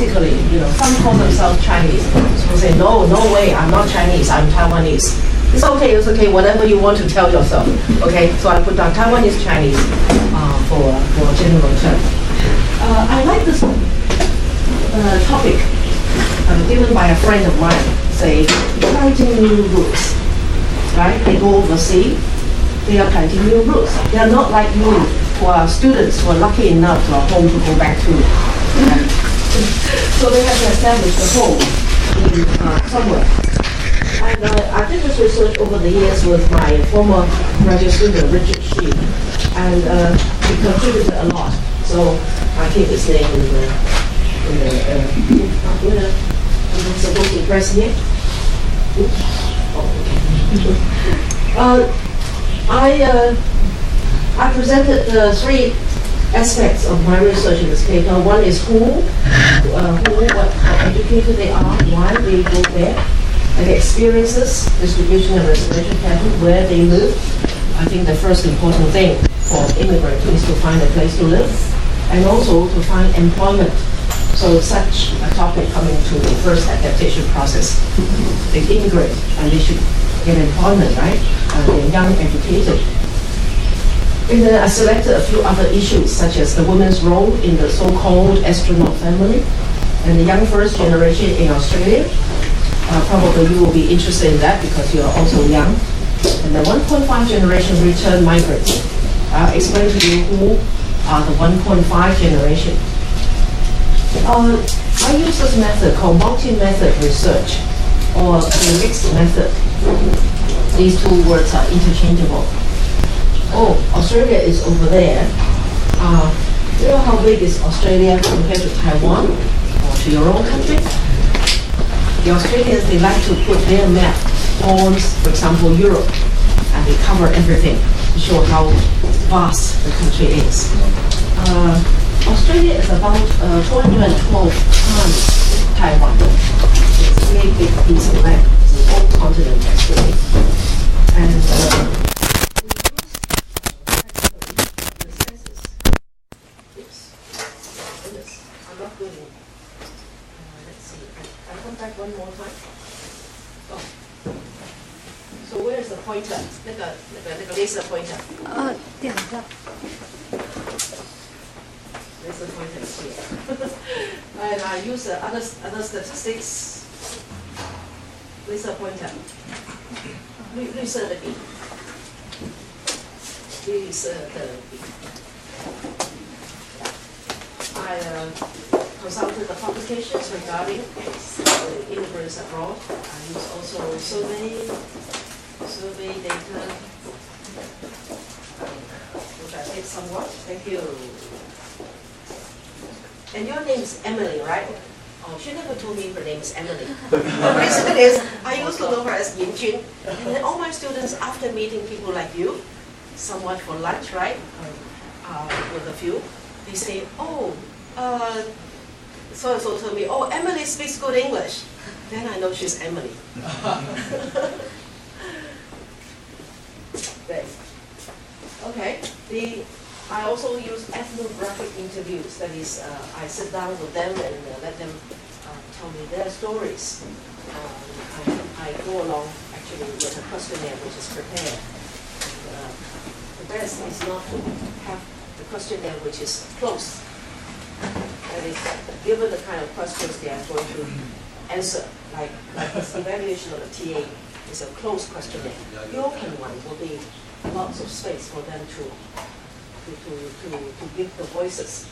politically, some call themselves Chinese. Some say, no way, I'm not Chinese, I'm Taiwanese. It's okay, whatever you want to tell yourself. Okay, so I put down Taiwanese Chinese for general term. I like this topic given by a friend of mine, say, planting new roots, right? They go overseas, they are planting new roots. They are not like you, who are students who are lucky enough to have home to go back to. So they have to establish a home in somewhere. And I did this research over the years with my former graduate student, Richard Shi, and he contributed a lot. So I keep his name I'm supposed to press here. I presented three aspects of my research in this paper. One is what educated they are, why they go there, and the experiences, distribution and residential pattern, where they live. I think the first important thing for immigrants is to find a place to live, and also to find employment. So such a topic coming to the first adaptation process. They immigrate and they should get employment, right? They're young, educated. And then I selected a few other issues, such as the women's role in the so-called astronaut family, and the young first generation in Australia. Probably you will be interested in that because you are also young. And the 1.5 generation return migrants. I'll explain to you who are the 1.5 generation. I use this method called multi-method research, or the mixed method. These two words are interchangeable. Oh, Australia is over there. You know how big is Australia compared to Taiwan or to your own country? The Australians, they like to put their map on, for example, Europe, and they cover everything to show how vast the country is. Australia is about 212 times Taiwan. It's a very big piece of land. It's an old continent, actually. And the census. Oops. I'm not good in. Let's see. I come back one more time. Oh. So where is the pointer? 那个 laser pointer. 点着。Laser pointer is here. And I use other statistics. Laser pointer. 绿色的笔。绿色的笔。I consulted the publications regarding the immigrants abroad. I use also survey data. Which I take somewhat. Thank you. And your name is Emily, right? Oh, she never told me her name is Emily. The reason is, I used to know her as Yin Jun. And then all my students, after meeting people like you, somewhat for lunch, right? With a few, they say, oh, so-and-so told me, oh, Emily speaks good English. Then I know she's Emily. Okay. I also use ethnographic interviews. That is, I sit down with them and let them tell me their stories. I go along actually with a questionnaire which is prepared. And, the best is not to have the questionnaire which is close. That is, given the kind of questions they are going to answer, like this evaluation of the TA is a closed questionnaire. The open one will be lots of space for them to give the voices.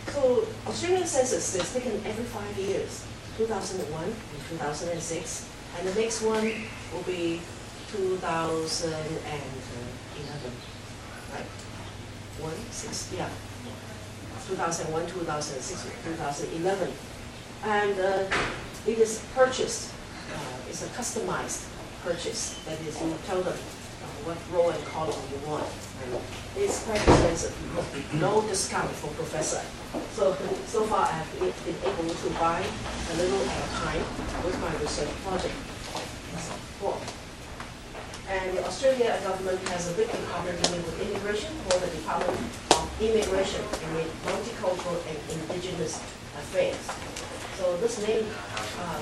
So Australian census is taken every 5 years, 2001 and 2006, and the next one will be 2011, right? 2001, 2006, 2011, and it is purchased. It's a customized purchase. That is, you tell them what row and column you want. And it's quite expensive. No discount for professor. So far I have been able to buy a little at a time with my research project. And the Australia government has a big department dealing with immigration called the Department of Immigration and Multicultural and Indigenous Indigenous Affairs. So this name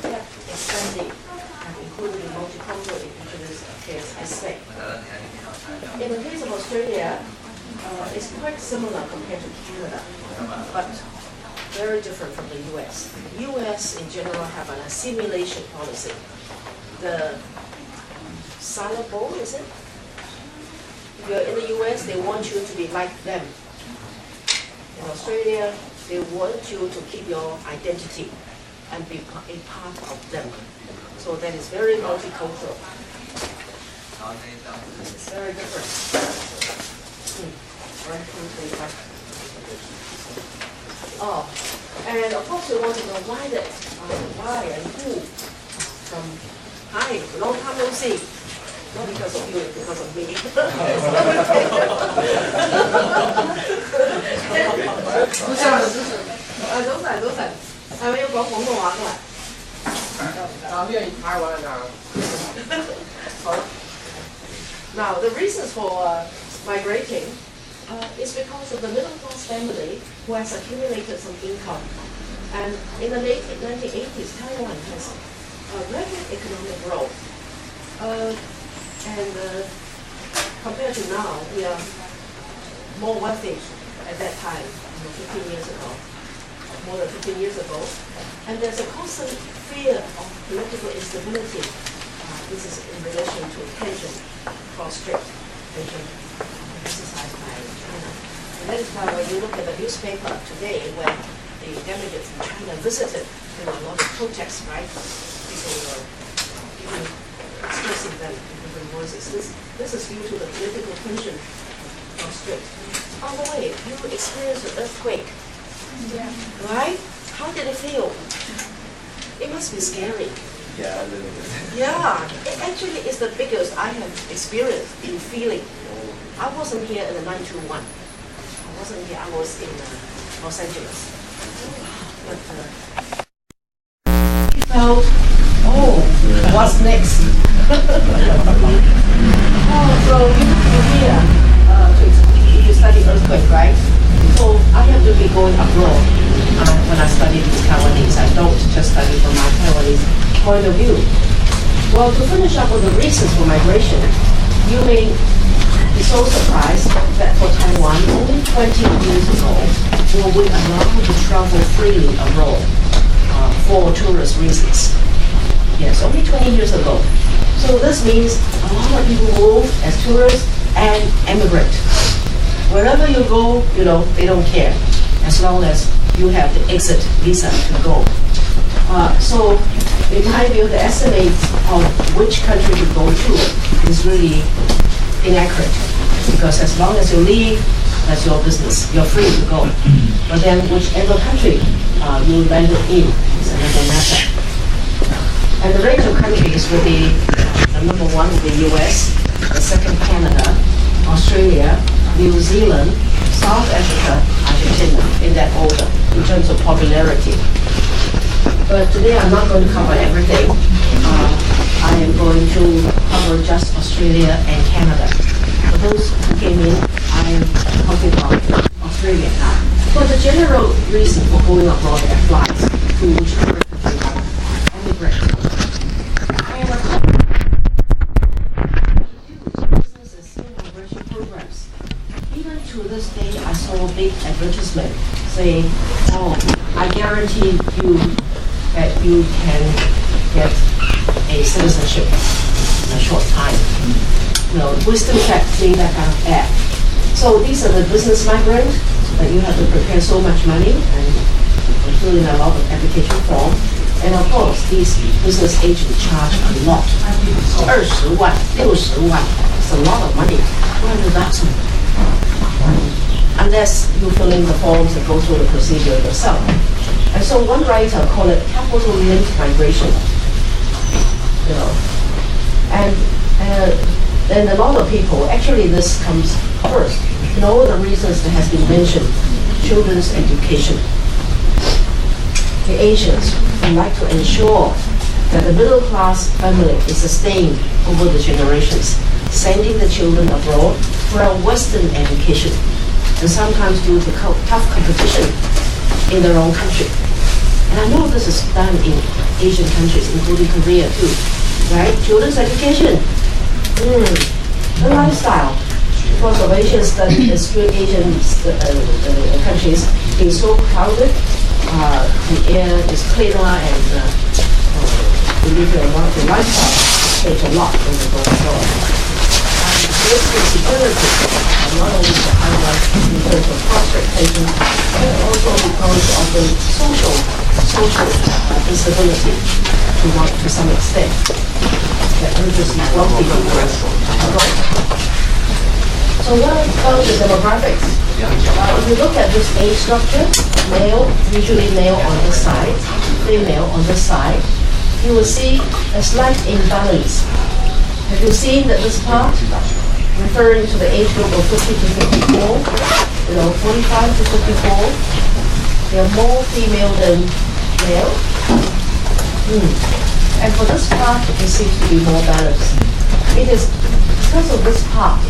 kept expanding and including multicultural Indigenous Affairs aspect. In the case of Australia, it's quite similar compared to Canada, but very different from the US. The US in general have an assimilation policy. The Silo Bowl, is it? If you're in the US, they want you to be like them. In Australia, they want you to keep your identity and be a part of them. So that is very multicultural. It's very different. Oh, and of course you want to know why and who. Hi, long time no see. Not because of you, because of me. 早晨，係咪要講廣東話㗎？呢個台灣啊。好。Now the reasons for migrating is because of the middle class family who has accumulated some income, and in the late 1980s, Taiwan has rapid economic growth. And compared to now, we are more wealthy at that time, 15 years ago, more than 15 years ago. And there's a constant fear of political instability. This is in relation to tension, strict tension exercised by China. And that is why when you look at the newspaper today, when the delegates from China visited, there were a lot of protests, right? People were even expressing them in different voices. This is due to the political tension strict. By the way, you experienced an earthquake, right? How did it feel? It must be scary. Yeah, a little bit. Yeah, it actually is the biggest I have experienced in feeling. I wasn't here in the 921. I wasn't here, I was in Los Angeles. But I felt, what's next? So you're here you study earthquake, right? So I have to be going abroad when I study with Taiwanese. I don't just study from my Taiwanese point of view. Well, to finish up with the reasons for migration, you may be so surprised that for Taiwan, only 20 years ago, were we allowed to travel freely abroad for tourist reasons. Yes, only 20 years ago. So this means a lot of people move as tourists and emigrate. Wherever you go, they don't care, as long as you have the exit visa to go. So in my view, the estimate of which country to go to is really inaccurate, because as long as you leave, that's your business. You're free to go. But then whichever country you landed in is another matter. And the range of countries would be, the number one would be US, the second Canada, Australia, New Zealand, South Africa, Argentina, in that order, in terms of popularity. But today I'm not going to cover everything. I am going to cover just Australia and Canada. For those who came in, I am talking about Australia now. So the general reason for going abroad applies to whichever country you emigrate. And of course, businesses in migration programs. Even to this day, I saw a big advertisement saying, I guarantee you that you can get a citizenship in a short time. We still see that kind of ad. So these are the business migrants that you have to prepare so much money and fill in a lot of application form. And of course, these business agents charge a lot. 20万, 60万, it's a lot of money. Why do that? Unless you fill in the forms and go through the procedure yourself. And so one writer called it capital-linked migration. And a lot of people, actually this comes first. All the reasons that has been mentioned, children's education. The Asians would like to ensure that the middle class family is sustained over the generations, sending the children abroad for a Western education. And sometimes due to tough competition in their own country. And I know this is done in Asian countries, including Korea too, right? Children's education, the lifestyle. Because of Asian studies, Asian countries being so crowded, the air is cleaner and the lifestyle takes a lot in the going forward. And this security, not only the Taiwan in terms of transportation, but also because of the social instability to some extent that urges wealthy people. So what about the demographics? If you look at this age structure, male, usually male on this side, female on this side, you will see a slight imbalance. Have you seen that this part, referring to the age group of 50 to 54, 45 to 54, they are more female than male? And for this part, it seems to be more balanced. It is because of this part.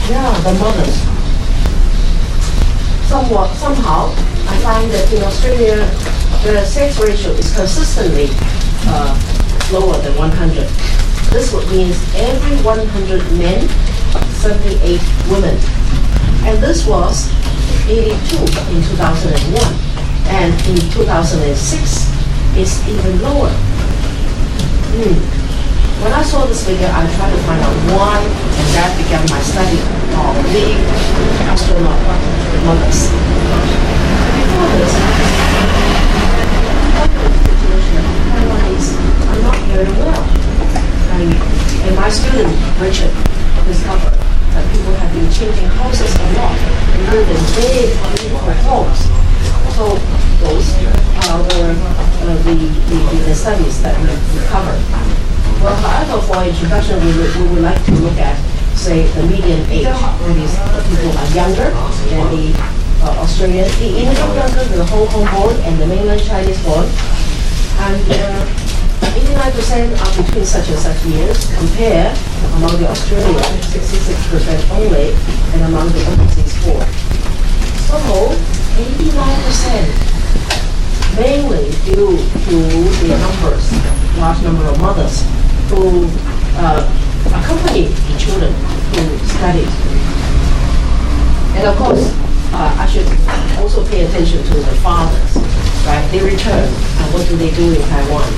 Yeah, the mothers. Somehow, I find that in Australia, the sex ratio is consistently lower than 100. This means every 100 men, 78 women. And this was 82 in 2001. And in 2006, it's even lower. When I saw this figure, I tried to find out why, and that began my study of the astronaut mothers. Before this, Taiwanese are not very well. And my student, Richard, discovered that people have been changing houses a lot and live in big, beautiful homes. So those are the studies that we covered. Well, however, for introduction, we would like to look at, say, the median age. That is, people are younger than the Australian, even younger than the Hong Kong born and the mainland Chinese born. And 89% are between such and such years, compare among the Australian, 66% only, and among the overseas born. So, 89%, mainly due to the numbers, large number of mothers who accompany the children who study. And of course, I should also pay attention to the fathers, right? They return, and what do they do in Taiwan?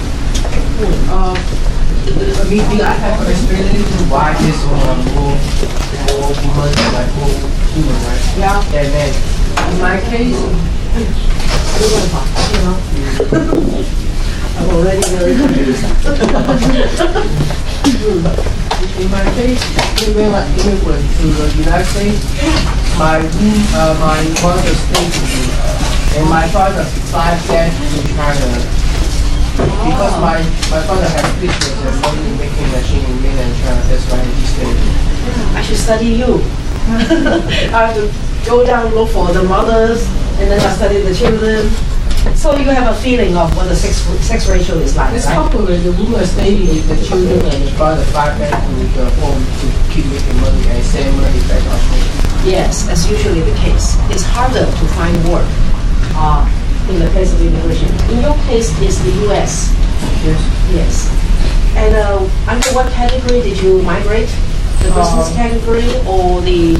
Maybe I have experience why this more women, like more women, right? Yeah. And then, in my case, I'm already very confused. in my case, when I immigrated to the United States, my mother stayed with me, and my father flies back to China. Because my father has business and money making machine in mainland China, that's why he stayed. I should study you. I have to go down look for the mothers, and then I study the children. So you have a feeling of what the sex ratio is like, It's right? popular. The woman staying with the children and the father fly back to the home to keep making money and send money back to Australia. Yes, that's usually the case. It's harder to find work in the case of immigration. In your case, it's the U.S. Yes. Yes. And under what category did you migrate? The business category or the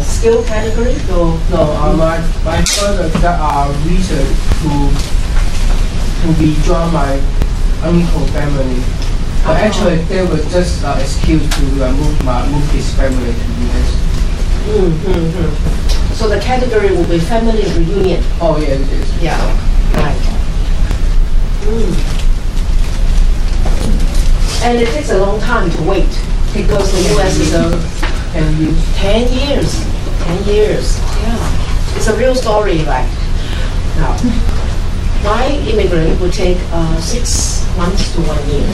skill category? No, my father got a visa to be join my uncle family. But actually, they were just an excuse to move his family to the US. So the category will be family reunion. Oh yeah, it is. Yeah, right. And it takes a long time to wait because the U.S. is 10 years. 10 years. 10 years. Yeah. It's a real story, right? Now, my immigrant would take 6 months to 1 year.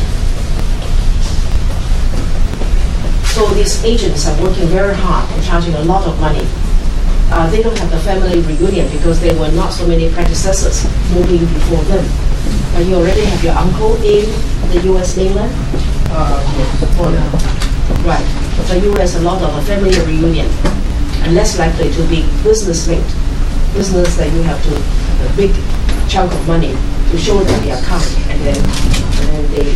So these agents are working very hard and charging a lot of money. They don't have the family reunion because there were not so many predecessors moving before them. But you already have your uncle in the U.S. mainland? Yes. Oh, no. Right. So U.S. a lot of a family reunion and less likely to be business linked. business that you have to a big chunk of money to show them the account, and then they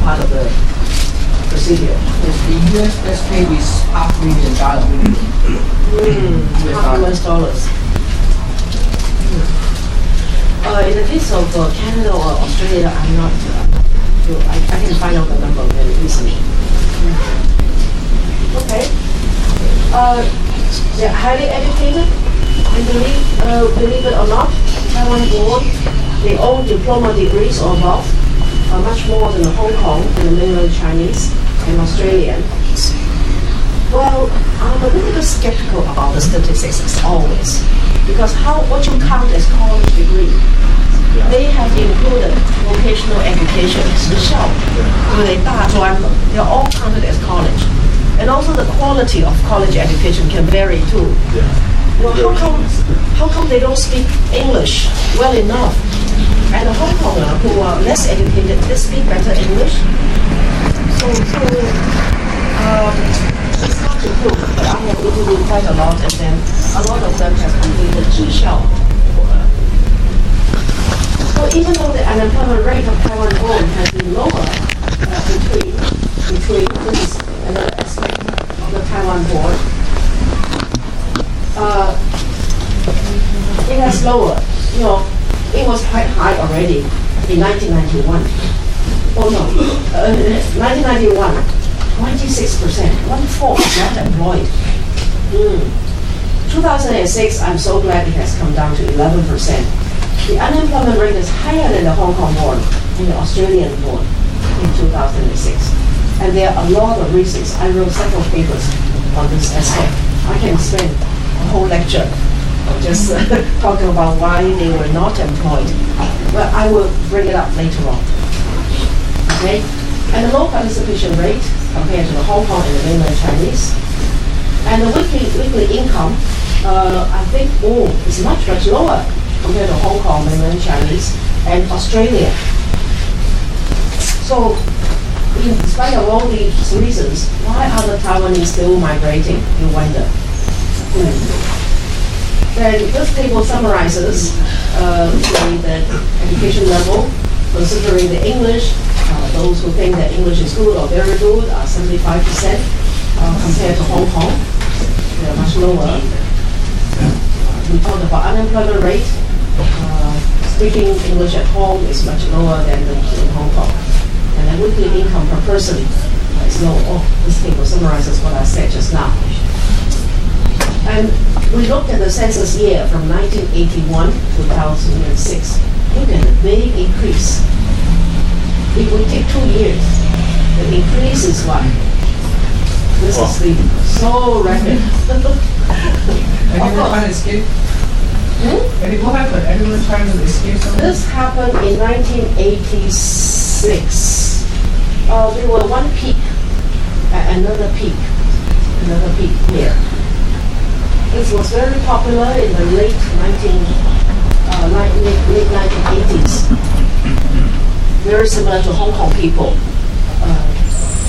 part of the procedure. Yes, the U.S. pay is $500,000 minimum. $500,000. In the case of Canada or Australia, I'm not. I can find out the number very easily. Okay. They're highly educated. And believe it or not, Taiwan born, they own diploma degrees or above, much more than Hong Kong and the mainland Chinese and Australian. Well, I'm a little bit skeptical about the statistics as always, because what you count as college degree, they have included vocational education, 职校, they're all counted as college. And also the quality of college education can vary too. Well, how come they don't speak English well enough? And the Hong Kongers who are less educated, they speak better English. So it's hard to prove, but I have interviewed quite a lot, and then a lot of them have completed 职校. So even though the unemployment rate of Taiwan born has been lower between this is another aspect of the Taiwan born, it has lowered. It was quite high already in 1991. Oh no, 1991, 26%, 1/4 not employed. 2006, I'm so glad it has come down to 11%. The unemployment rate is higher than the Hong Kong born and the Australian born in 2006. And there are a lot of reasons. I wrote several papers on this aspect. I can spend a whole lecture just talking about why they were not employed. Well, I will bring it up later on. Okay? And the low participation rate compared to the Hong Kong and the mainland Chinese. And the weekly income, I think, is much lower compared to Hong Kong, mainland Chinese, and Australia. So, in spite of all these reasons, why are the Taiwanese still migrating, you wonder? Then this table summarizes the education level, considering the English. Those who think that English is good or very good are 75% compared to Hong Kong. They are much lower. We talked about unemployment rate. Speaking English at home is much lower than in Hong Kong. And the weekly income per person is low. This table summarizes what I said just now. And we looked at the census year from 1981 to 2006. Look at the big increase. If we take 2 years, the increase is what? This is so rapid. Anyone trying to escape? What happened? Anyone trying to escape something? This happened in 1986. There were one peak, another peak here. This was very popular in the late 1980s. Very similar to Hong Kong people.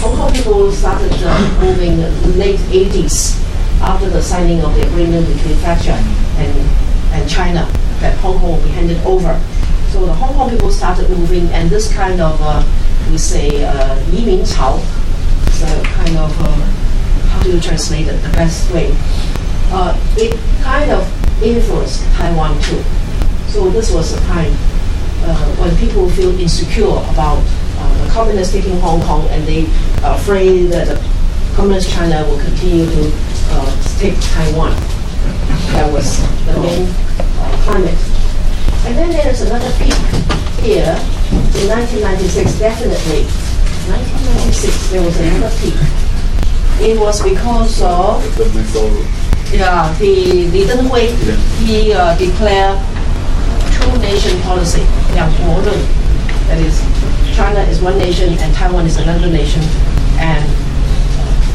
Hong Kong people started moving in the late 80s after the signing of the agreement between Thatcher and China that Hong Kong will be handed over. So the Hong Kong people started moving, and this kind of, we say, 移民潮, so kind of, how do you translate it the best way? It kind of influenced Taiwan too. So this was a time when people feel insecure about the communists taking Hong Kong, and they are afraid that the communist China will continue to take Taiwan. That was the main climate. And then there's another peak here in 1996, definitely. 1996, there was another peak. It was because of the Li Denghui, he declared two-nation policy, 两国论. That is, China is one nation and Taiwan is another nation, and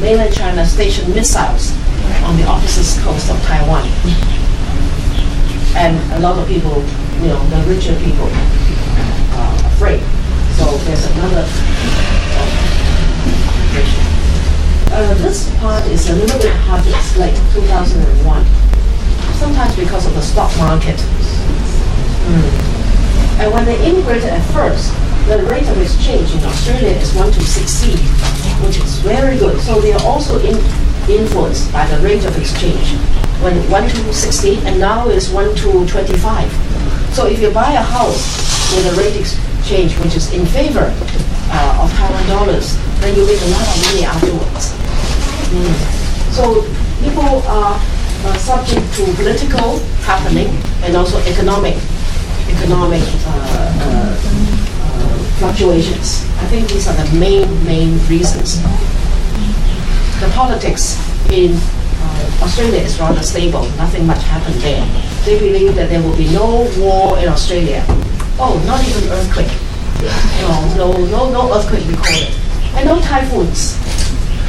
mainland China stationed missiles on the opposite coast of Taiwan. And a lot of people, the richer people, are afraid. So there's another This part is a little bit hard to explain. 2001. sometimes because of the stock market. And when they immigrated at first, the rate of exchange in Australia is 1 to 16, which is very good. So they are also influenced by the rate of exchange. When 1 to 16, and now is 1 to 25. So if you buy a house with a rate exchange which is in favor of Taiwan dollars, then you make a lot of money afterwards. So people are subject to political happening and also economic fluctuations. I think these are the main reasons. The politics in Australia is rather stable. Nothing much happened there. They believe that there will be no war in Australia. Oh, not even earthquake. No earthquake recorded. And no typhoons.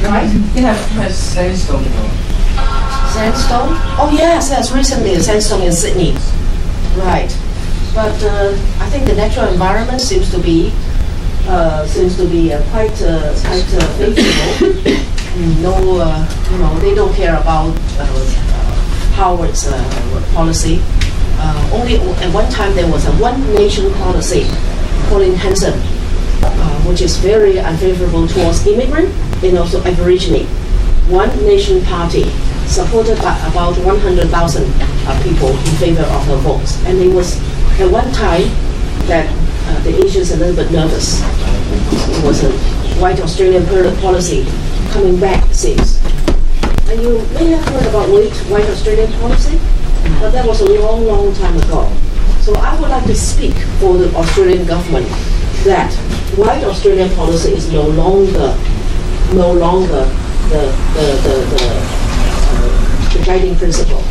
Right? They have sandstone. Sandstone? Oh yes, recently a sandstone in Sydney. Right. But I think the natural environment seems to be quite favorable. They don't care about Howard's policy. Only at one time there was a one-nation policy, Colin Hanson, which is very unfavorable towards immigrant and also Aborigine. One-nation party supported by about 100,000 people in favor of the votes, and it was at one time that the Asians are a little bit nervous. It was a white Australian policy coming back, it seems. And you may have heard about white Australian policy, but that was a long time ago. So I would like to speak for the Australian government that white Australian policy is no longer the guiding principle.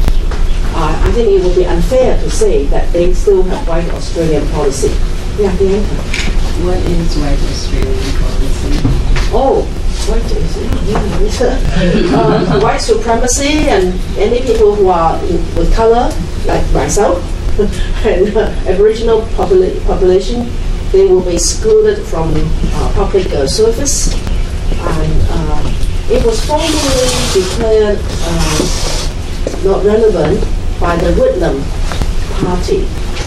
I think it would be unfair to say that they still have white Australian policy. Yeah, Bianca. What is white Australian policy? Oh, white supremacy, and any people who are with color, like myself, and Aboriginal population, they will be excluded from public service. And it was formally declared not relevant by the Whitlam Party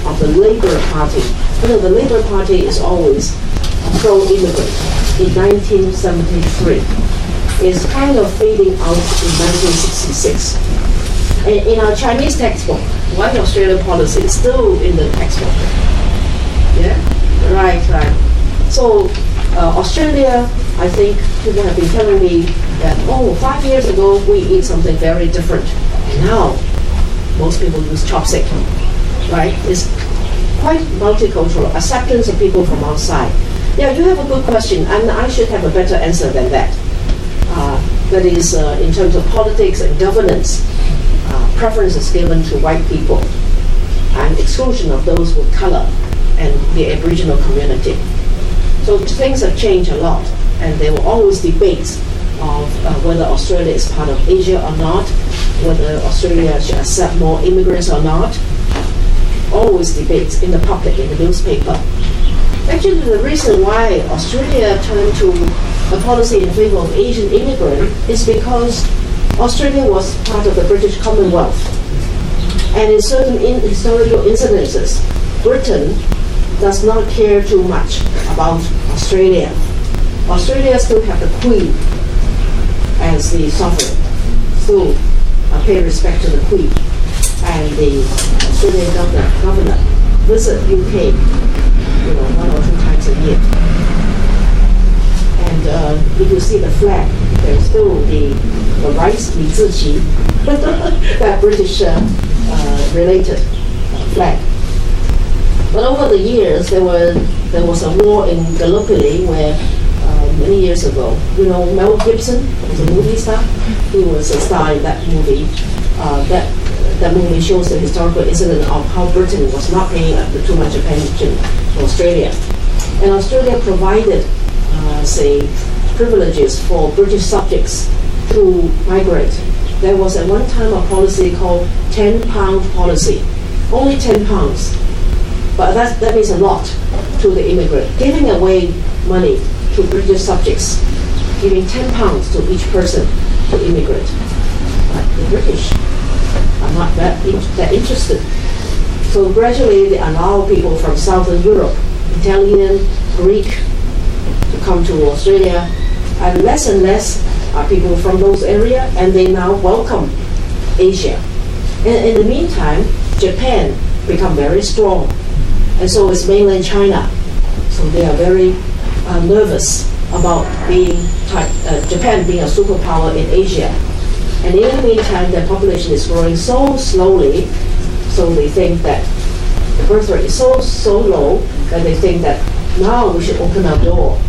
of the Labour Party. The Labour Party is always pro-immigrant. In 1973, it's kind of fading out in 1966. In our Chinese textbook, white Australian policy is still in the textbook. Yeah, right. So Australia, I think people have been telling me that 5 years ago we eat something very different. Now, most people use chopstick, right? It's quite multicultural, acceptance of people from outside. Yeah, you have a good question, and I should have a better answer than that. That is, in terms of politics and governance, preference is given to white people, and exclusion of those with color and the Aboriginal community. So things have changed a lot, and there were always debates of whether Australia is part of Asia or not, whether Australia should accept more immigrants or not. Always debates in the public, in the newspaper. Actually, the reason why Australia turned to a policy in favor of Asian immigrants is because Australia was part of the British Commonwealth. And in certain historical incidences, Britain does not care too much about Australia. Australia still have the Queen as the sovereign, still pay respect to the Queen. And the Australian governor visit UK, 1 or 2 times a year. And if you see the flag, there's still the rice, 李自旗, that British related flag. But over the years, there was a war in Gallipoli where many years ago, Mel Gibson was a movie star. He was a star in that movie. That movie shows the historical incident of how Britain was not paying too much attention to Australia. And Australia provided, privileges for British subjects to migrate. There was at one time a policy called £10 policy. Only £10. But that means a lot to the immigrant. Giving away money to British subjects, giving £10 to each person to immigrate. But the British are not that interested. So gradually they allow people from Southern Europe, Italian, Greek, to come to Australia, and less are people from those areas, and they now welcome Asia. And in the meantime, Japan become very strong, and so is mainland China. So they are very nervous about Japan being a superpower in Asia. And in the meantime, their population is growing so slowly, so they think that the birth rate is so low that they think that now we should open our door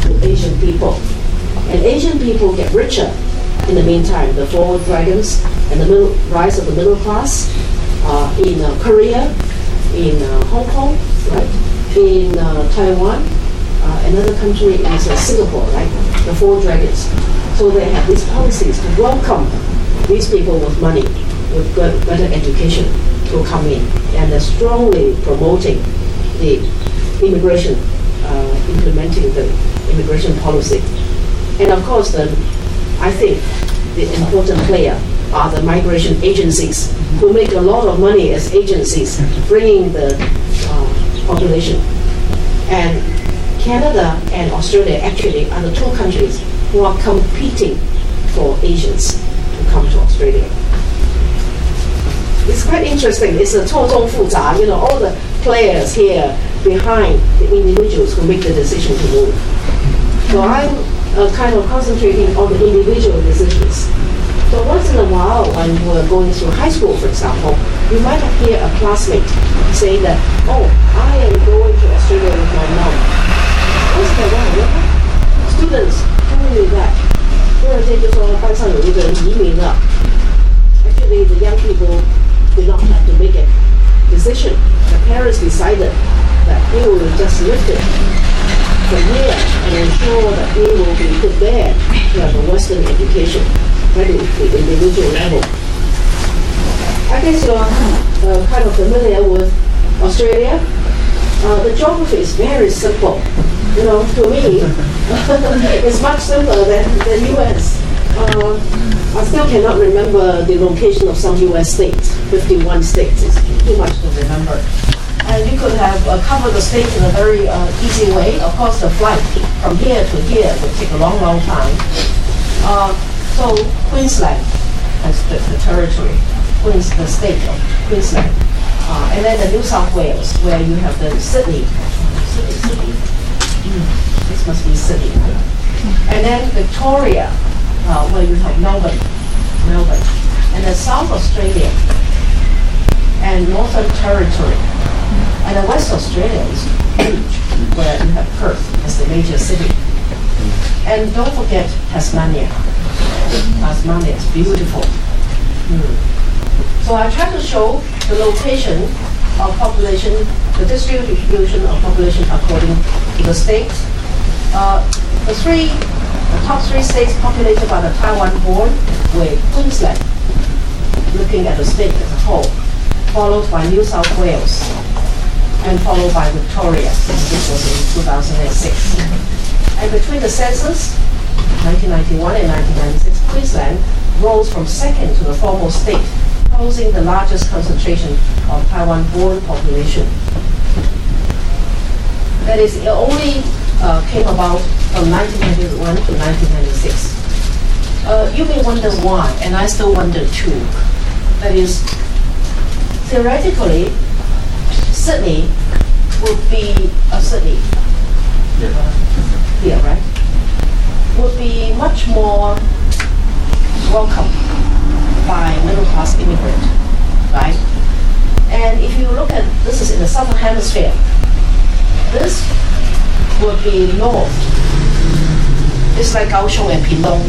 to Asian people. And Asian people get richer in the meantime. The four dragons and the rise of the middle class in Korea, in Hong Kong, right? In Taiwan, another country is Singapore, right? The four dragons. So they have these policies to welcome these people with money, with better education to come in, and they're strongly promoting the immigration, implementing the immigration policy. And of course, I think the important player are the migration agencies, who make a lot of money as agencies, bringing the population. And Canada and Australia actually are the two countries who are competing for Asians to come to Australia. It's quite interesting. It's a 错综复杂, all the players here behind the individuals who make the decision to move. So I'm kind of concentrating on the individual decisions. So once in a while, when we're going through high school, for example, you might hear a classmate say that, oh, I am going to Australia with my mom. What's that one? Students telling me that. 突然间就说班上有一个人移民了. Actually, the young people did not have to make a decision. The parents decided that they will just lift it from here and ensure that they will be prepared to have a Western education, ready to the individual level. I guess you're kind of familiar with Australia. The geography is very simple. To me, it's much simpler than the U.S. I still cannot remember the location of some U.S. states, 51 states. It's too much to remember. And you could have covered the state in a very easy way. Of course, the flight from here to here would take a long, long time. So Queensland has the territory, the state of Queensland. And then the New South Wales, where you have the Sydney. This must be Sydney. And then Victoria, where you have Melbourne. And then South Australia and Northern Territory. And then West Australia is huge, where you have Perth as the major city. And don't forget Tasmania. Tasmania is beautiful. So I try to show the location of population, the distribution of population according to the states. The top three states populated by the Taiwan-born were Queensland, looking at the state as a whole, followed by New South Wales, and followed by Victoria. This was in 2006. And between the census, 1991 and 1996, Queensland rose from second to the foremost state, posing the largest concentration of Taiwan-born population. That is, it only came about from 1991 to 1996. You may wonder why, and I still wonder too. That is, theoretically, Sydney would be Sydney. Here, right? Would be much more welcome by middle-class immigrant, right? And if you look at, this is in the southern hemisphere, this would be north. It's like Kaohsiung and Pindong,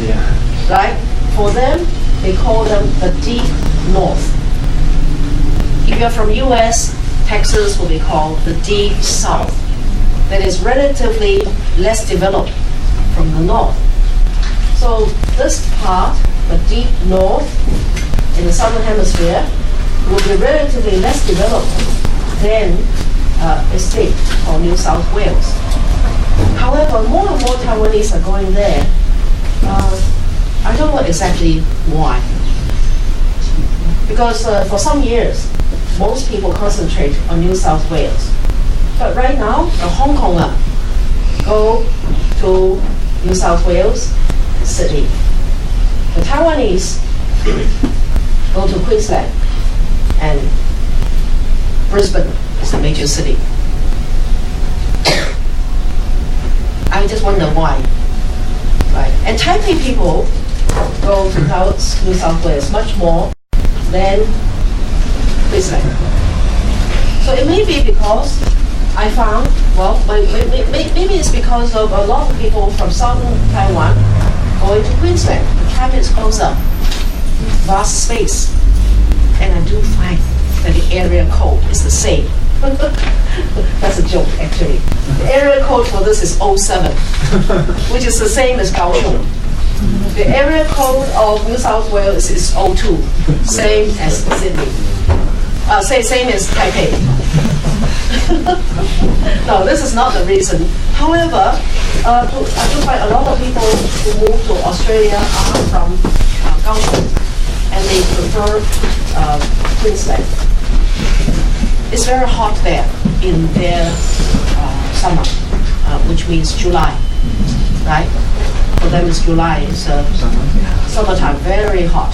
right? For them, they call them the deep north. If you're from US, Texas will be called the deep south. That is relatively less developed from the north. So this part, the deep north in the southern hemisphere, will be relatively less developed than a state or New South Wales. However, more and more Taiwanese are going there. I don't know exactly why. Because for some years, most people concentrate on New South Wales. But right now, the Hong Konger go to New South Wales City. The Taiwanese go to Queensland, and Brisbane is the major city. I just wonder why. Right? And Taipei people go to New South Wales much more than Queensland. So it may be because I found, well, maybe it's because of a lot of people from southern Taiwan going to Queensland. The cabin is closer, vast space. And I do find that the area code is the same. That's a joke, actually. The area code for this is 07, which is the same as Kaohsiung. The area code of New South Wales is 02, same as Sydney. Same as Taipei. No, this is not the reason. However, I do find a lot of people who move to Australia are from Kaohsiung, and they prefer Queensland. It's very hot there in their summer, which means July, right? For them, it's July. It's summertime, very hot.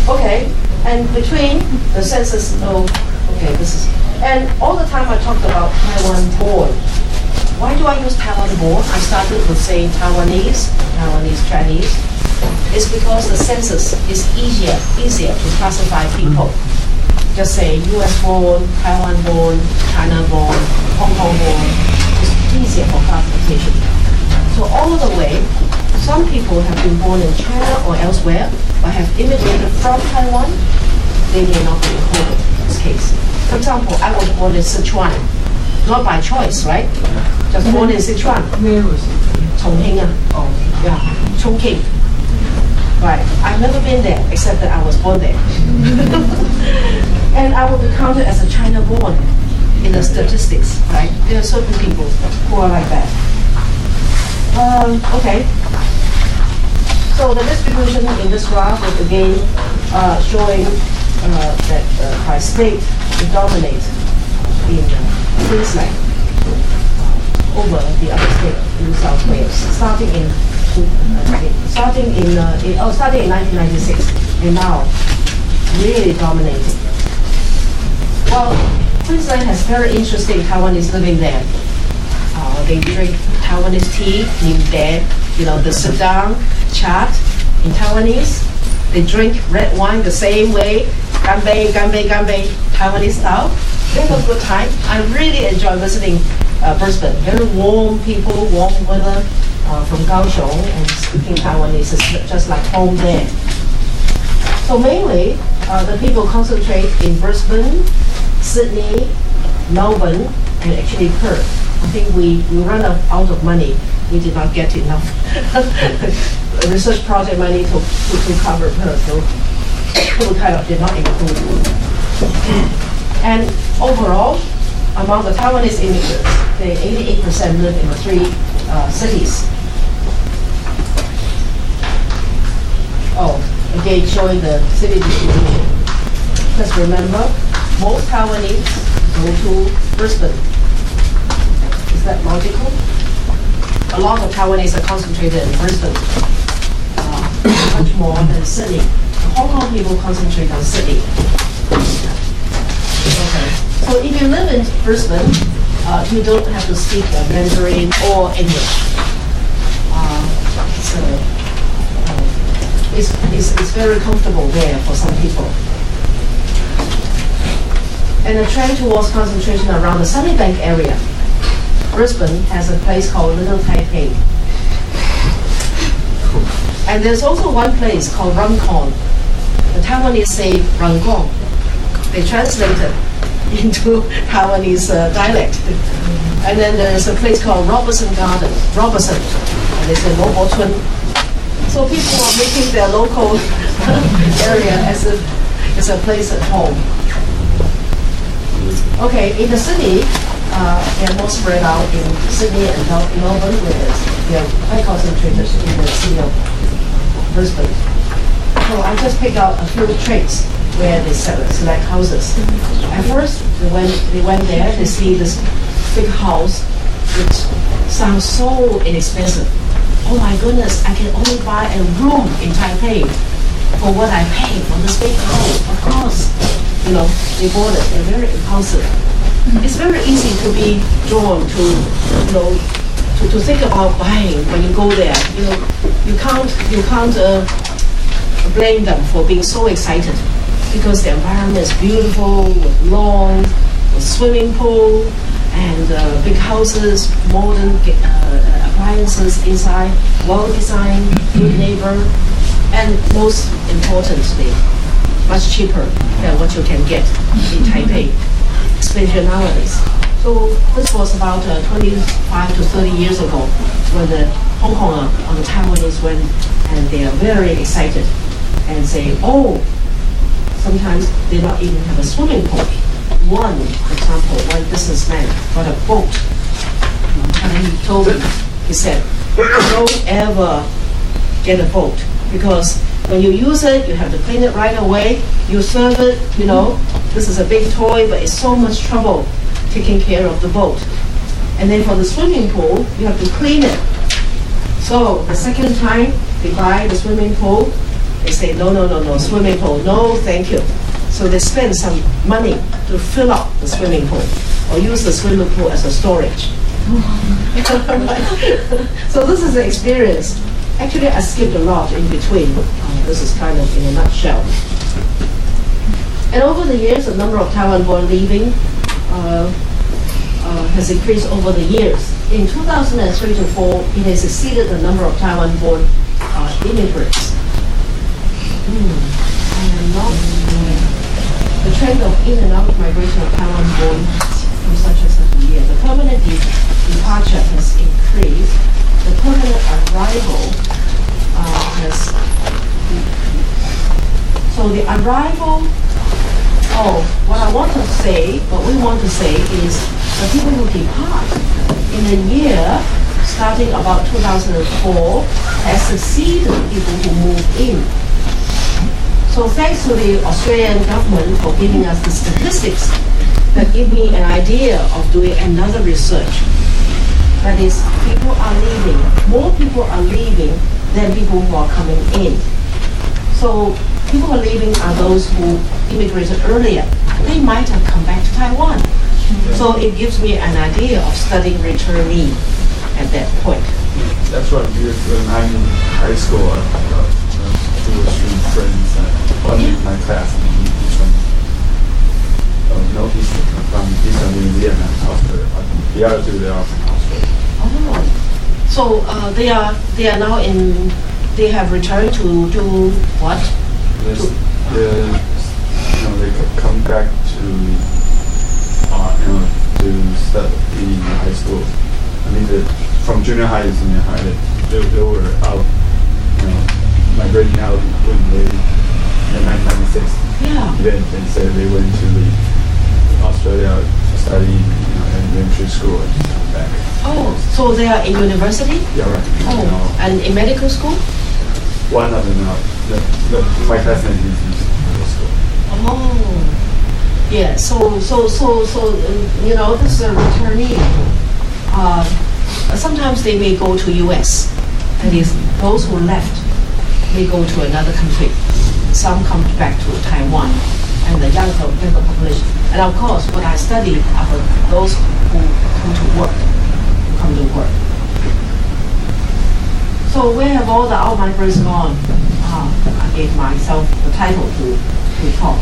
Okay, and between the census, and all the time I talked about Taiwan born. Why do I use Taiwan born? I started with saying Taiwanese, Chinese. It's because the census is easier to classify people. Just say US born, Taiwan born, China born, Hong Kong born. It's easier for classification. So all the way, some people have been born in China or elsewhere, but have immigrated from Taiwan. They may not be included in this case. For example, I was born in Sichuan, not by choice, right? Just born in Sichuan. Where was it? Chongqing. Oh, yeah, Chongqing. Right. I've never been there, except that I was born there. And I will be counted as a China born in the statistics, right? There are certain people who are like that. Okay. So the distribution in this graph is again showing that by state it dominates in Queensland over the other state in New South Wales, starting in 1996, and now really dominating. Well, Queensland has very interesting Taiwanese living there. They drink Taiwanese tea, the sit-down chat in Taiwanese. They drink red wine the same way, ganbei, Taiwanese style. They have a good time. I really enjoy visiting Brisbane. Very warm people, warm weather from Kaohsiung, and speaking Taiwanese is just like home there. So mainly, the people concentrate in Brisbane, Sydney, Melbourne, and actually Perth. I think we ran out of money. We did not get enough research project money to cover Perth, so we kind of did not include. And overall, among the Taiwanese immigrants, 88% live in the three cities. Oh, again, showing the city distribution. Just remember, most Taiwanese go to Brisbane. Is that logical? A lot of Taiwanese are concentrated in Brisbane, much more than Sydney. The Hong Kong people concentrate on Sydney. Okay. So if you live in Brisbane, you don't have to speak Mandarin or English. It's very comfortable there for some people. And a trend towards concentration around the Sunnybank area. Brisbane has a place called Little Taipei. And there's also one place called Rangkong. The Taiwanese say Rangkong. They translate it into Taiwanese dialect. And then there's a place called Robertson Garden, Robertson. And they say Lobo Chun. So people are making their local area as if it's a place at home. Okay, in the city, they're more spread out in Sydney and Melbourne, whereas they're quite concentrated in the city of Brisbane. So I just picked out a few traits where they select houses. At first, they went there, they see this big house, which sounds so inexpensive. Oh my goodness, I can only buy a room in Taipei for what I pay for this big house. Of course, they bought it. They're very impulsive. It's very easy to be drawn to, to think about buying when you go there. You can't blame them for being so excited because the environment is beautiful, with lawn, with swimming pool, and big houses, modern appliances inside, well-designed, good neighbor, and most importantly, much cheaper than what you can get in Taipei, especially nowadays. So this was about 25 to 30 years ago when the Hong Konger or the Taiwanese went, and they are very excited and say, oh, sometimes they don't even have a swimming pool. One, for example, one businessman got a boat, and he told me, he said, don't ever get a boat because when you use it, you have to clean it right away. You serve it, this is a big toy, but it's so much trouble taking care of the boat. And then for the swimming pool, you have to clean it. So the second time they buy the swimming pool, they say, no, swimming pool, no, thank you. So they spend some money to fill up the swimming pool or use the swimming pool as a storage. So this is the experience. Actually, I skipped a lot in between. This is kind of in a nutshell. And over the years, the number of Taiwan-born leaving has increased over the years. In 2003 to 4, it has exceeded the number of Taiwan-born immigrants. The trend of in and out migration of Taiwan-born from such and such a year. The permanent departure has increased. The permanent arrival has. So the arrival. What I want to say, what we want to say is the people who depart in a year starting about 2004 has succeeded people who move in. So thanks to the Australian government for giving us the statistics that give me an idea of doing another research. That is, people are leaving. More people are leaving than people who are coming in. So people who are leaving are those who immigrated earlier. They might have come back to Taiwan. So it gives me an idea of studying returnee at that point. That's what when I'm in high school, I have 2 or 3 friends. One in my class, and he's from from Eastern New Zealand and Australia. The other 2, they are from Australia. Oh, so they are now in. They have returned to do what? They come back to study in high school. I mean, from junior high to senior high, they were out, migrating out when they in 1996. Yeah. Then they said they went to Australia to study, elementary school and come back. Oh, so they are in university? Yeah, right. Oh, and in medical school? One of them, my classmate is in medical school. Oh, yeah. So this is a returnee. Sometimes they may go to U.S. That is, those who left may go to another country. Some come back to Taiwan, and the younger population. And of course, what I study are those who come to work. So where have all the out-migrants gone? I gave myself the title to talk.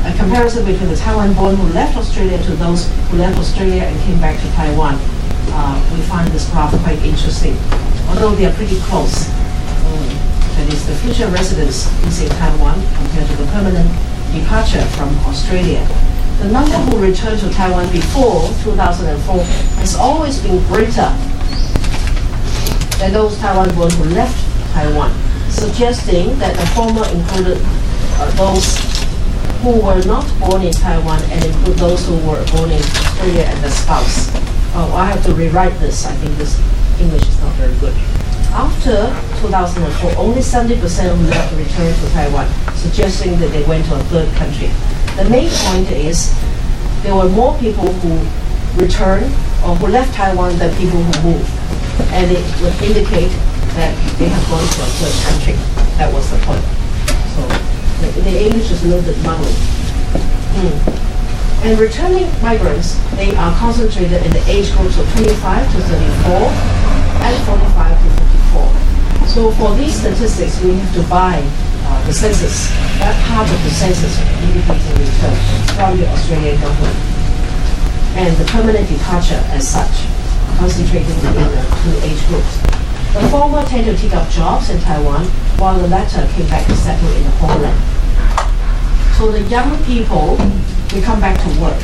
A comparison between the Taiwan-born who left Australia to those who left Australia and came back to Taiwan. We find this graph quite interesting, although they are pretty close. That is, the future residents in Taiwan compared to the permanent departure from Australia. The number who returned to Taiwan before 2004 has always been greater than those Taiwan-born who left Taiwan, suggesting that the former included those who were not born in Taiwan and include those who were born in Australia and the spouse. Oh, I have to rewrite this. I think this English is not very good. after 2004, only 70% who left returned to Taiwan, suggesting that they went to a third country. The main point is there were more people who returned or who left Taiwan than people who moved. And it would indicate that they have gone to a third country. That was the point. So the English is a little bit muddled. And returning migrants, they are concentrated in the age groups of 25 to 34 and 45 to 54. So for these statistics, we have to buy the census, that part of the census indicating return from the Australian government. And the permanent departure as such, concentrating in the two age groups. The former tend to take up jobs in Taiwan, while the latter came back to settle in the homeland. So the young people, they come back to work.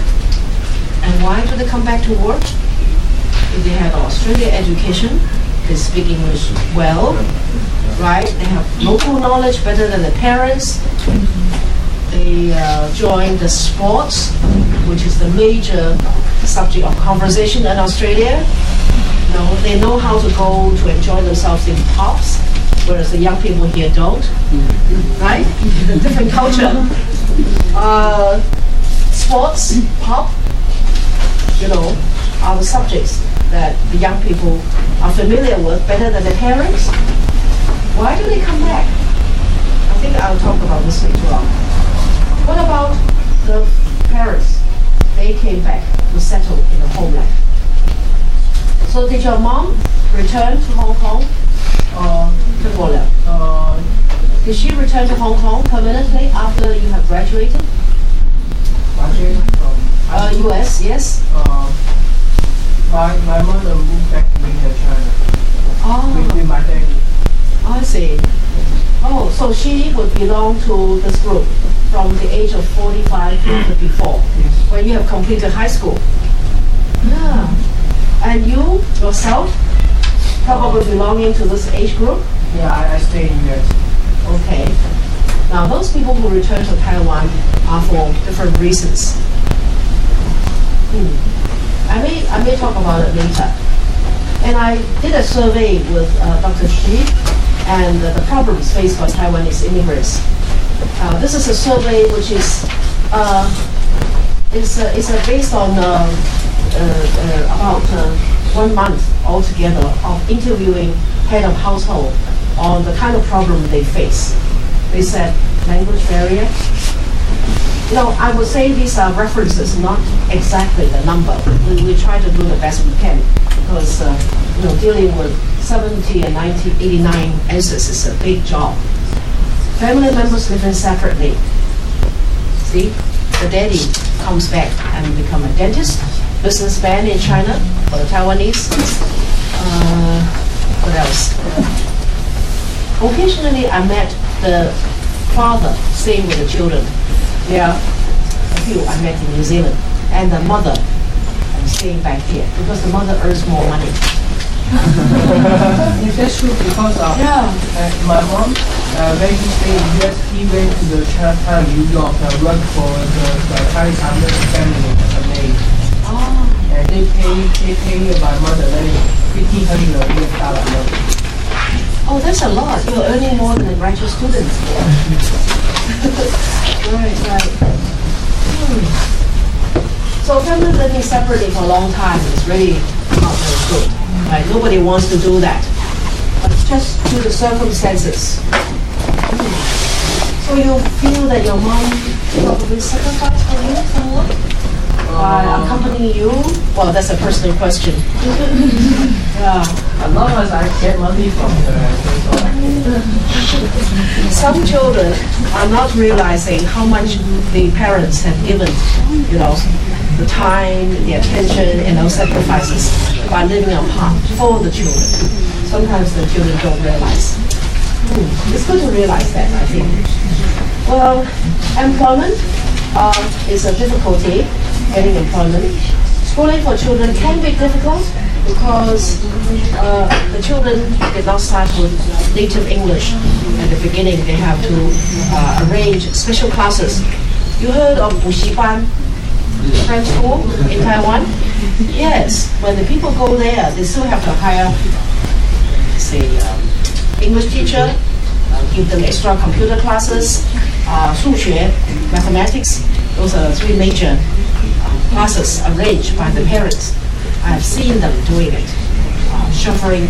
And why do they come back to work? If they have Australian education, they speak English well, right? They have local knowledge better than the parents. They join the sports, which is the major subject of conversation in Australia. They know how to go to enjoy themselves in pubs, whereas the young people here don't, right? Different culture. Sports, pub, are the subjects that the young people are familiar with better than the parents. Why do they come back? I think I'll talk about this later on. What about the parents? They came back to settle in the homeland. So did your mom return to Hong Kong or did she return to Hong Kong permanently after you have graduated? Graduated from US, yes? My mother moved back to mainland China with my daddy. I see. Oh, so she would belong to this group from the age of 45 to 54, Yes. when you have completed high school. Yeah. And you, yourself, probably belonging to this age group? Yeah, I stay in US. Okay. Now, those people who return to Taiwan are for different reasons. I may talk about it later. And I did a survey with Dr. Xu and the problems faced by Taiwanese immigrants. This is a survey which is based on about 1 month altogether of interviewing head of household on the kind of problem they face. They said language barrier. I would say these are references, not exactly the number. We try to do the best we can because dealing with 70 and 89 answers is a big job. Family members living separately. See, the daddy comes back and become a dentist, businessman in China for the Taiwanese. What else? Occasionally, I met the father staying with the children. Yeah, a few I met in New Zealand, and the mother staying back here because the mother earns more money. Yes, that's true because my mom, when he stayed in US, he went to the Chinatown, New York, work for the Chinese American family as a maid. And they pay my mother $1,500 US a month. Oh, that's a lot. You're earning more than a graduate student. Right. So family living separately for a long time is really not very good. Right? Nobody wants to do that. But just due to circumstances. So you feel that your mom probably sacrificed for you somewhat? By accompanying you? Well, that's a personal question. Yeah. As long as I get money from her. Some children are not realizing how much the parents have given, the time, the attention, and those sacrifices by living apart for the children. Sometimes the children don't realize. It's good to realize that, I think. Well, employment is a difficulty, getting employment. Schooling for children can be difficult because the children did not start with native English. At the beginning, they have to arrange special classes. You heard of 补习班, French school in Taiwan? Yes, when the people go there, they still have to hire, say, English teacher, give them extra computer classes, 数学, mathematics. Those are 3 major classes arranged by the parents. I have seen them doing it, chauffeuring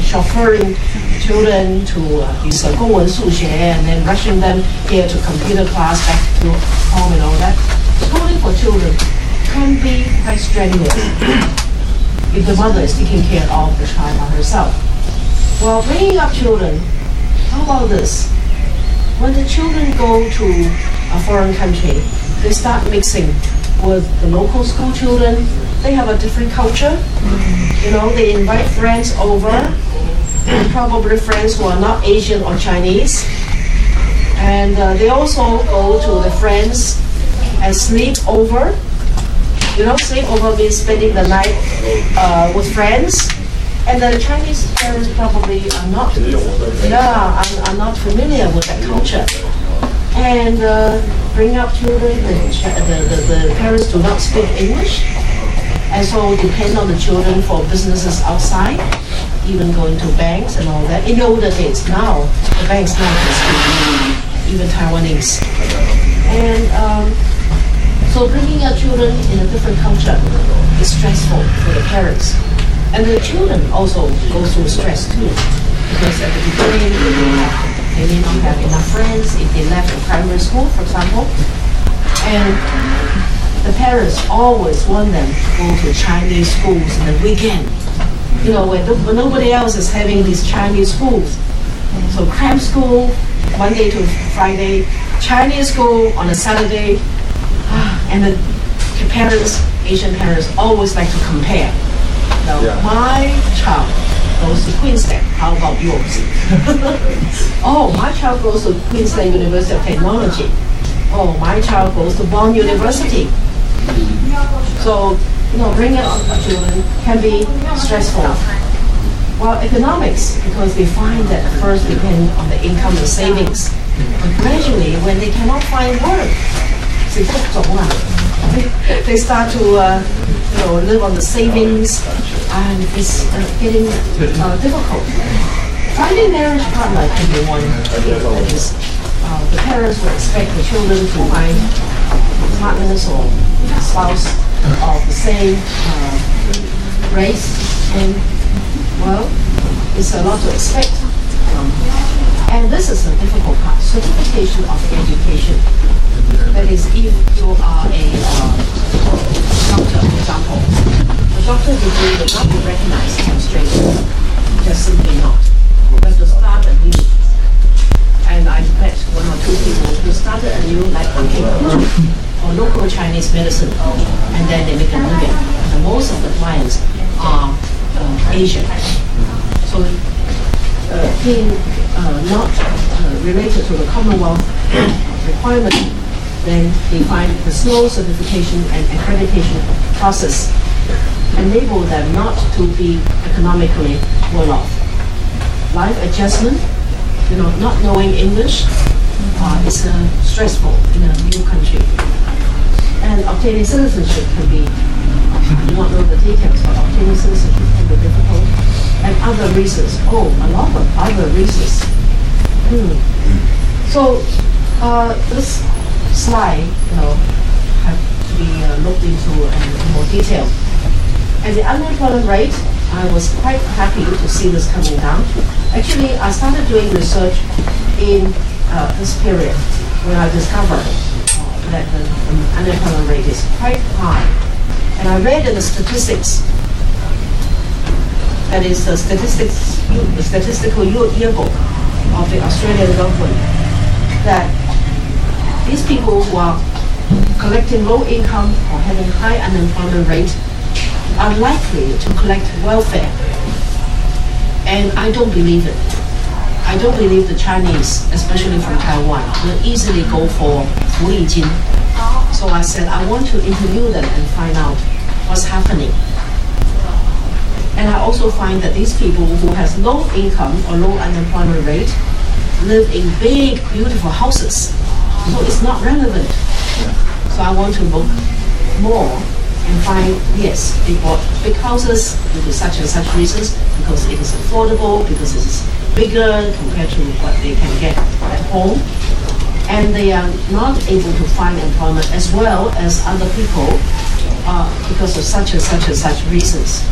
children to these 公文数学 and then rushing them here to computer class, back to home and all that. Schooling for children can be quite strenuous if the mother is taking care of the child by herself. Well, bringing up children, how about this? When the children go to a foreign country, they start mixing with the local school children. They have a different culture. You know, they invite friends over, and probably friends who are not Asian or Chinese. And they also go to the friends and sleep over. You know, sleep over means spending the night with friends. And the Chinese parents probably are not, are not familiar with that culture. And bring up children, the parents do not speak English, and so depend on the children for businesses outside, even going to banks and all that. In the older days, now the banks now can speak even Taiwanese. And so bringing up children in a different culture is stressful for the parents. And the children also go through stress too, because at the beginning they may not have enough friends if they left the primary school, for example. And the parents always want them to go to Chinese schools in the weekend. You know, when nobody else is having these Chinese schools. So cram school, Monday to Friday, Chinese school on a Saturday. And the parents, Asian parents, always like to compare. Now, my child goes to Queensland. How about yours? Oh, my child goes to Queensland University of Technology. Oh, my child goes to Bonn University. So, you know, bringing up children can be stressful. Well, economics, because they find that at first depend on the income and savings. But gradually, when they cannot find work, they start to live on the savings, and it's getting difficult. Finding marriage partner can be one. That is, the parents will expect the children to find partners or spouse of the same race, and well, it's a lot to expect. And this is a difficult part. Certification of education. That is, if you are a doctor, for example, a doctor degree will not be recognized in Australia. Just simply not. You have to start anew. And I met 1 or 2 people who started anew, like acupuncture or local Chinese medicine, and then they make a living. And most of the clients are Asian. So being not related to the Commonwealth requirement, then they find the slow certification and accreditation process enable them not to be economically well off. Life adjustment, not knowing English is stressful in a new country. And obtaining citizenship can be, I do not know the details, but obtaining citizenship can be difficult. And other reasons, a lot of other reasons. So this slide, have to be looked into in more detail. And the unemployment rate, I was quite happy to see this coming down. Actually, I started doing research in this period when I discovered that the unemployment rate is quite high. And I read in the statistics, that is the statistical yearbook of the Australian government, that these people who are collecting low income or having high unemployment rate are likely to collect welfare. And I don't believe it. I don't believe the Chinese, especially from Taiwan, will easily go for 福利金. So I said I want to interview them and find out what's happening. And I also find that these people who has low income or low unemployment rate live in big, beautiful houses. So it's not relevant. So I want to look more and find, yes, they bought big houses due to such and such reasons, because it is affordable, because it is bigger compared to what they can get at home. And they are not able to find employment as well as other people because of such and such and such reasons.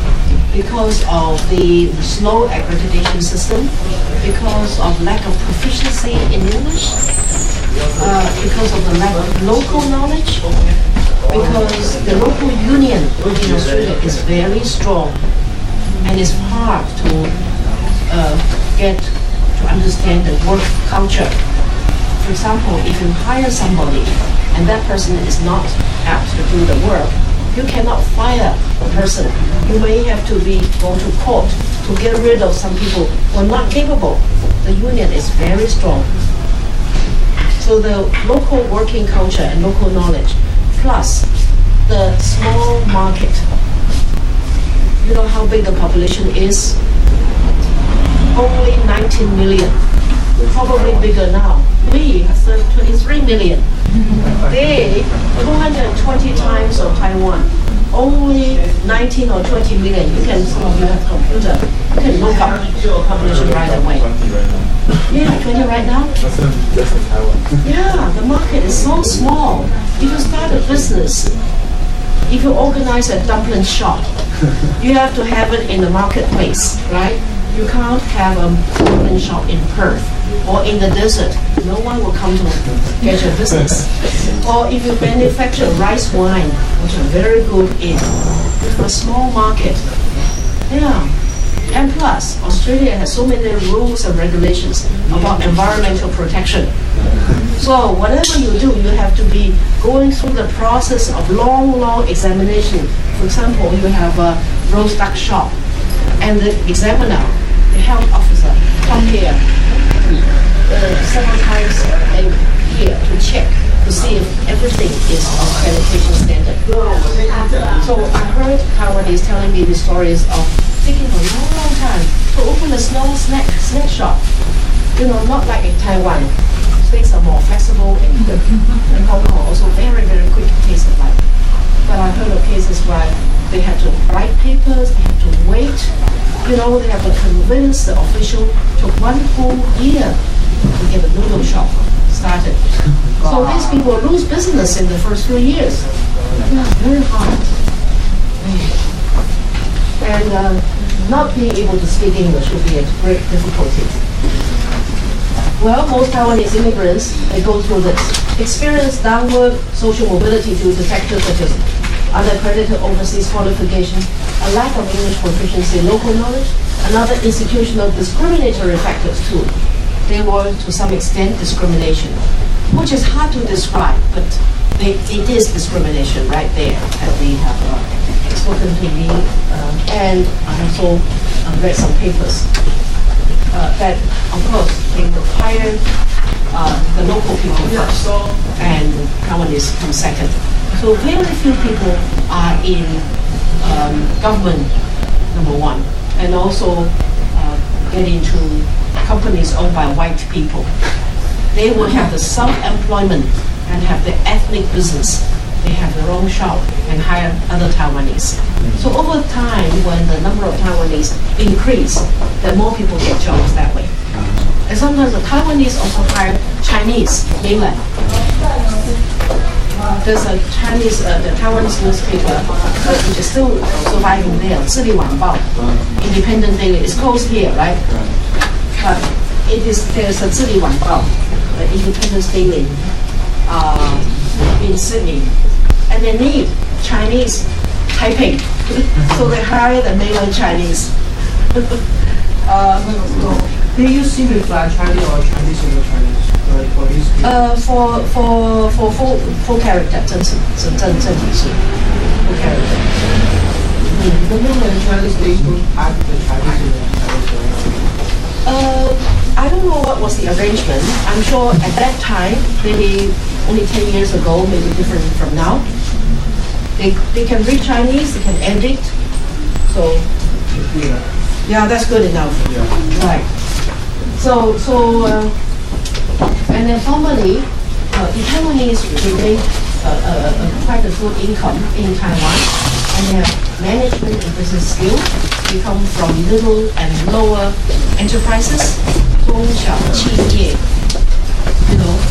Because of the slow accreditation system, because of lack of proficiency in English, because of the lack of local knowledge, because the local union in Australia is very strong and it's hard to get to understand the work culture. For example, if you hire somebody and that person is not apt to do the work, you cannot fire the person. You may have to go to court to get rid of some people who are not capable. The union is very strong. So the local working culture and local knowledge, plus the small market. You know how big the population is? Only 19 million. Probably bigger now. We have 23 million. They 220 times of Taiwan. Only 19 or 20 million. You can, some of you have computer. You can look up the population right away. Yeah, 20 right now? That's in Taiwan. Yeah, the market is so small. If you start a business, if you organize a dumpling shop, you have to have it in the marketplace, right? You can't have a dumpling shop in Perth or in the desert. No one will come to get your business. Or if you manufacture rice wine, which are very good in a small market. Yeah. And plus, Australia has so many rules and regulations about environmental protection. So whatever you do, you have to be going through the process of long examination. For example, you have a roast duck shop, and the examiner, the health officer, come here several times a year to check to see if everything is of sanitation standard. So I heard Taiwanese telling me the stories of taking a long time to open a small snack shop. You know, not like in Taiwan. Things are more flexible and quick. And Hong Kong also very quick pace of life. But I heard of cases where they had to write papers, they had to wait. You know, they have to convince the official. Took 1 whole year to get a noodle shop started. So these people lose business in the first few years. Yeah, very hard. And not being able to speak English would be a great difficulty. Well, most Taiwanese immigrants, they go through this. Experience downward social mobility due to factors such as unaccredited overseas qualifications, a lack of English proficiency, local knowledge, and other institutional discriminatory factors too. They were, to some extent, discrimination, which is hard to describe, but it is discrimination right there. And we have spoken to me, and I also read some papers that, of course, they would hire the local people first, and Taiwanese come second. So very few people are in government, number one, and also get into companies owned by white people. They will have the self-employment and have the ethnic business. They have their own shop and hire other Taiwanese. So over time, when the number of Taiwanese increase, then more people get jobs that way. And sometimes the Taiwanese also hire Chinese mainland. There's a Chinese, the Taiwanese newspaper, which is still surviving there, 地理环报, independent daily. It's closed here, right? But there's a 地理环报, independent daily in Sydney. And they need Chinese typing. So they hire the mainland Chinese. They use single flat Chinese or Chinese single Chinese for these people? For full character, 正体字 full character. The mainland Chinese, they don't add the Chinese in the Chinese. I don't know what was the arrangement. I'm sure at that time, maybe only 10 years ago, maybe different from now. They can read Chinese, they can edit. So, yeah, that's good enough. Yeah. Right. So and then formally, the Taiwanese remain quite a good income in Taiwan, and they have management and business skills. They come from little and lower enterprises, 中小企业.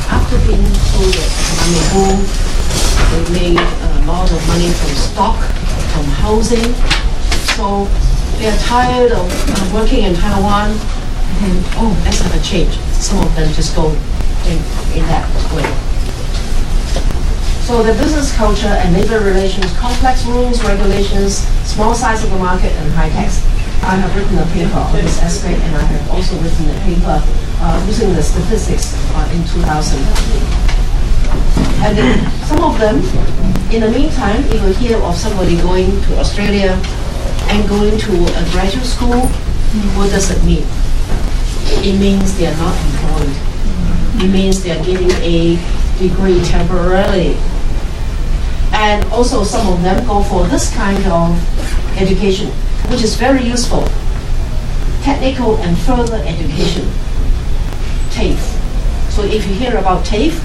After being through the economic boom, they made a lot of money from stock, from housing. So they are tired of working in Taiwan, and let's have a change. Some of them just go in that way. So the business culture and labor relations, complex rules, regulations, small size of the market, and high tax. I have written a paper on this aspect, and I have also written a paper using the statistics in 2000. And then some of them, in the meantime, if you hear of somebody going to Australia and going to a graduate school, what does it mean? It means they are not employed. It means they are getting a degree temporarily. And also some of them go for this kind of education, which is very useful. Technical and further education, TAFE. So if you hear about TAFE,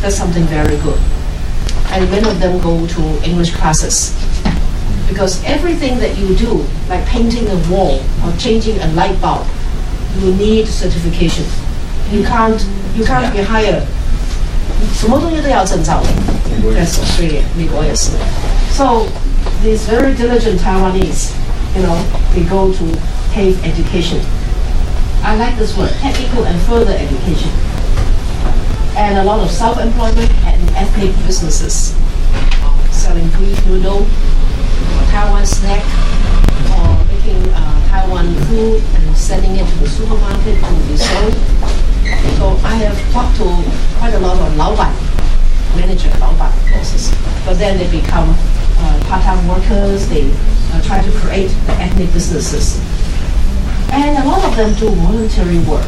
that's something very good. And many of them go to English classes. Because everything that you do, like painting a wall or changing a light bulb, you need certification. You can't be hired. 什么东西都要证照的。That's Australia, 美国也是。So these very diligent Taiwanese, they go to TAFE education. I like this word, technical and further education. And a lot of self-employment and ethnic businesses, selling beef noodle, Taiwan snack, or making Taiwan food and sending it to the supermarket to be sold. So I have talked to quite a lot of 老板, manager 老板 bosses, but then they become part-time workers. They try to create the ethnic businesses, and a lot of them do voluntary work.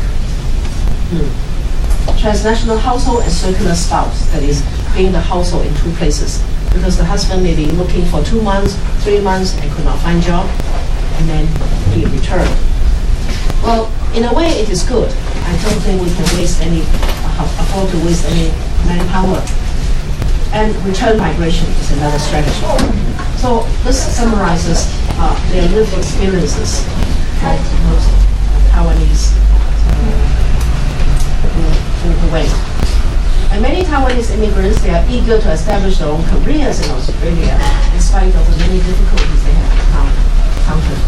Transnational household and circular spouse, that is, being the household in two places, because the husband may be looking for 2 months, 3 months, and could not find job, and then he returned. Well, in a way, it is good. I don't think we can afford to waste any manpower. And return migration is another strategy. So this summarizes their lived experiences of most Taiwanese who went. And many Taiwanese immigrants, they are eager to establish their own careers in Australia, in spite of the many difficulties they have encountered.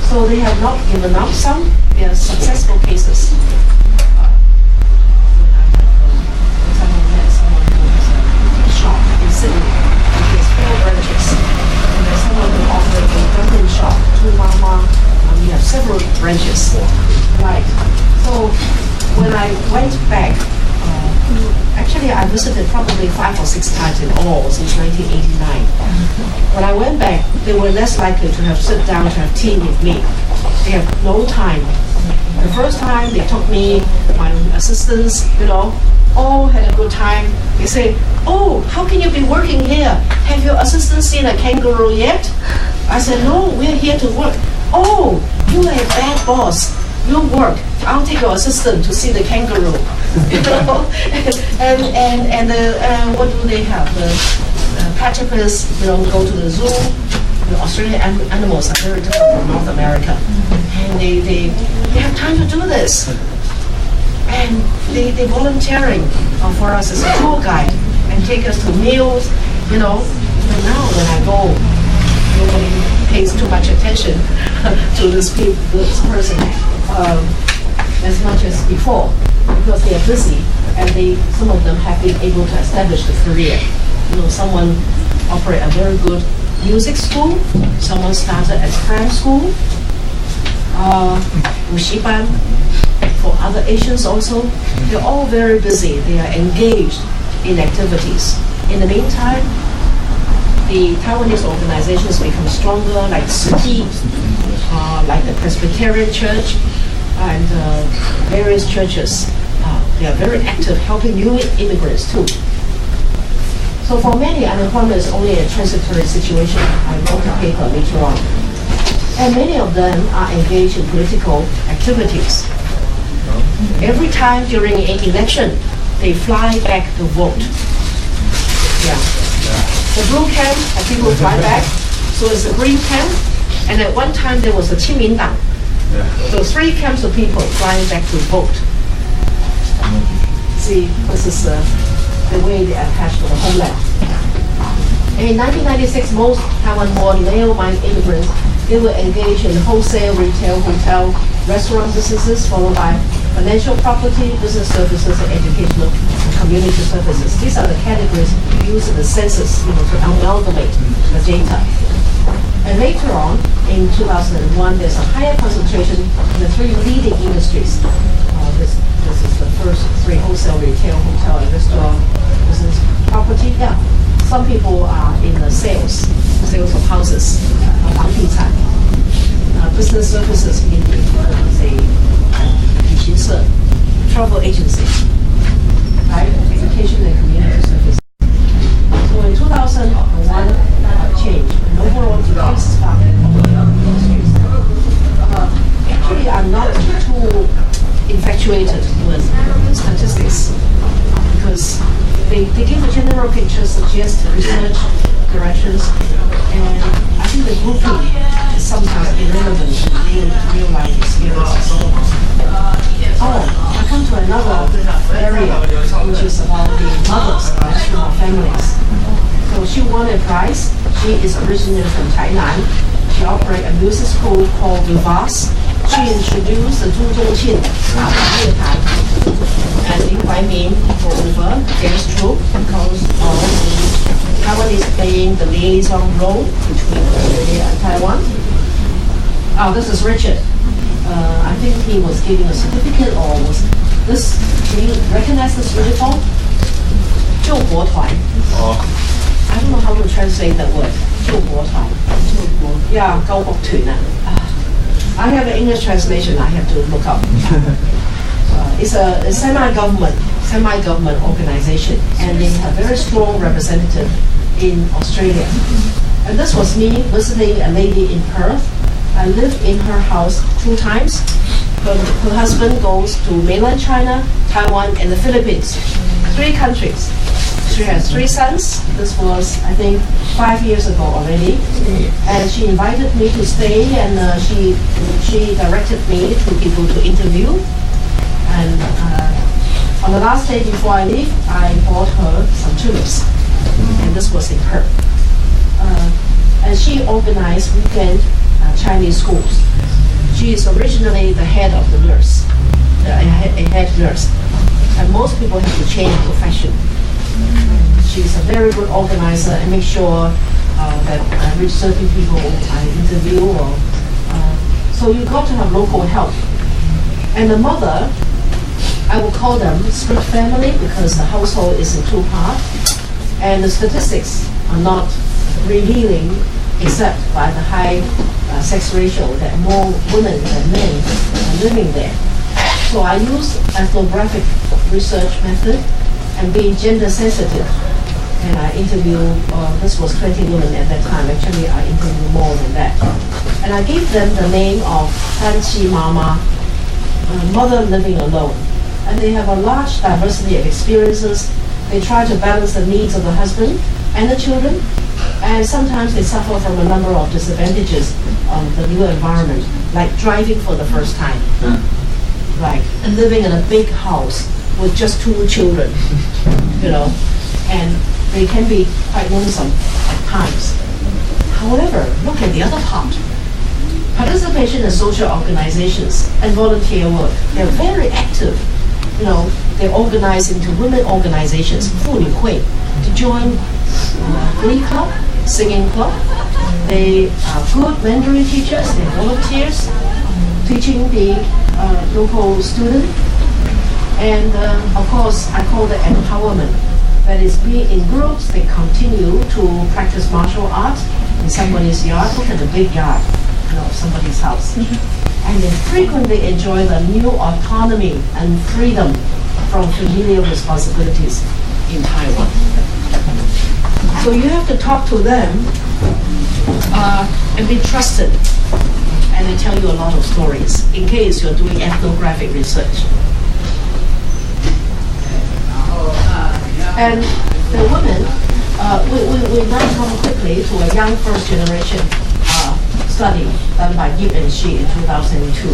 So they have not given up. Some, they are successful cases. Someone who has a shop in Sydney, which has 4 branches. And there's someone who operates a Dunkin' shop, 2 Mama. We have several branches. Right. So when I went back, actually I visited probably 5 or 6 times in all since 1989. When I went back, they were less likely to have sit down to have tea with me. They have no time. The first time they took me, my assistants, all had a good time. They say, "Oh, how can you be working here? Have your assistants seen a kangaroo yet?" I said, "No, we're here to work." "Oh, you are a bad boss. You work. I'll take your assistant to see the kangaroo." And what do they have? The platypus, go to the zoo. The Australian animals are very different from North America, and they have time to do this. And they volunteering for us as a tour guide and take us to meals, But now when I go, nobody pays too much attention to this person as much as before, because they are busy, and some of them have been able to establish the career. Someone operate a very good music school. Someone started at cram school. Wushiban for other Asians also. They're all very busy. They are engaged in activities. In the meantime, the Taiwanese organizations become stronger, like SUTI, like the Presbyterian Church, and various churches. They are very active, helping new immigrants too. So for many, unemployment is only a transitory situation. I wrote a paper later on. And many of them are engaged in political activities. Every time during an election, they fly back to vote. Yeah. The blue camp are people fly back, so it's a green camp. And at one time there was a 亲民党. So 3 camps of people flying back to vote. See, this is the way they attach to the homeland. In 1996, most Taiwan-born male immigrants, they were engaged in wholesale, retail, hotel, restaurant businesses, followed by financial property, business services, and educational and community services. These are the categories used in the census, to amalgamate the data. And later on, in 2001, there's a higher concentration in the 3 leading industries. This is the first 3: wholesale, retail, hotel, and restaurant, business, property. Yeah, some people are in the sales of houses, business services in say, travel agency, right? Education and community service. So in 2001, change. An overall decrease of industries. Actually, I'm not too infatuated with statistics because they give a general picture, suggest research directions, and I think the grouping is sometimes irrelevant in real life experiences. I come to another area, which is about the mothers of families. So she won a prize. She is originally from Taiwan. She operates a music school called Vivas. She introduced the 朱宗庆乐坛 and Lin Huaimin took over dance troupe because of Taiwanese playing the liaison role between Australia and Taiwan. This is Richard. I think he was giving a certificate or was this, can you recognize this uniform? 救国团. I don't know how to translate that word. 救国团. Yeah, 救國團. I have an English translation I have to look up. It's a semi-government organization, and they have very strong representative in Australia. And this was me visiting a lady in Perth. I lived in her house 2 times. Her husband goes to mainland China, Taiwan, and the Philippines. 3 countries. She has 3 sons. This was, I think, 5 years ago already. And she invited me to stay, and she directed me to people to interview. And on the last day before I leave, I bought her some tulips. And this was in Perth. And she organized weekend Chinese schools. She is originally the head of the nurse, a head nurse. And most people have to change profession. She's a very good organizer and make sure that reach certain people I interview. So you got to have local help. And the mother, I will call them split family because the household is in 2 parts. And the statistics are not revealing except by the high sex ratio that more women than men are living there. So I use ethnographic research method and being gender sensitive. And I interviewed, this was 20 women at that time. Actually, I interviewed more than that. And I gave them the name of Fanchi Mama, mother living alone. And they have a large diversity of experiences. They try to balance the needs of the husband and the children. And sometimes they suffer from a number of disadvantages on the new environment, like driving for the first time. Right, and living in a big house with just 2 children, and they can be quite lonesome at times. However, look at the other part. Participation in social organizations and volunteer work. They're very active. They're organized into women organizations, 婦女会, to join glee club, singing club. They are good Mandarin teachers, they're volunteers, teaching the local student. And of course, I call it empowerment. That is, being in groups, they continue to practice martial arts in somebody's yard. Look at the big yard, somebody's house. And they frequently enjoy the new autonomy and freedom from familiar responsibilities in Taiwan. So you have to talk to them and be trusted. And they tell you a lot of stories in case you're doing ethnographic research. And the women, we now come quickly to a young first generation study done by Yip and Shi in 2002.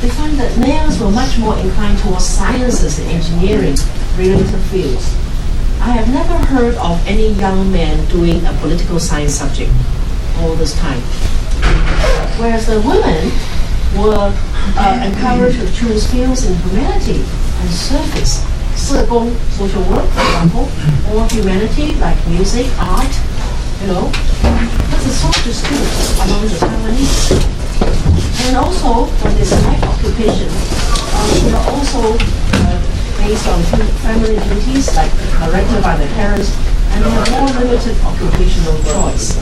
They find that males were much more inclined towards sciences and engineering related fields. I have never heard of any young man doing a political science subject all this time. Whereas the women were encouraged to choose fields in humanity and service, 社工, social work, for example, or humanity like music, art, you know. That's a social skill among the Taiwanese. And also, for this life occupation, we are also based on family duties, like directed by the parents, and they have more limited occupational choice.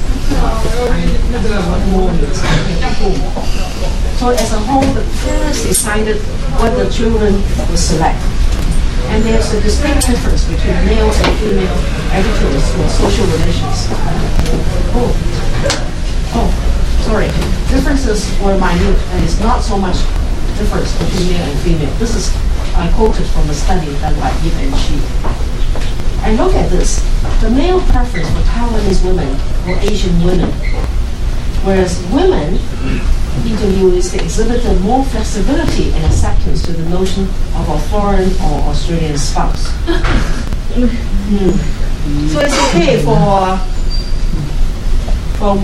So as a whole, the parents decided what the children would select. And there's a distinct difference between male and female educators for social relations. Sorry. Differences were minute, and it's not so much difference between male and female. This is quoted from a study done by Yip and Shi. And look at this. The male preference for Taiwanese women were Asian women, whereas women interviewees exhibited more flexibility and acceptance to the notion of a foreign or Australian spouse. So it's okay for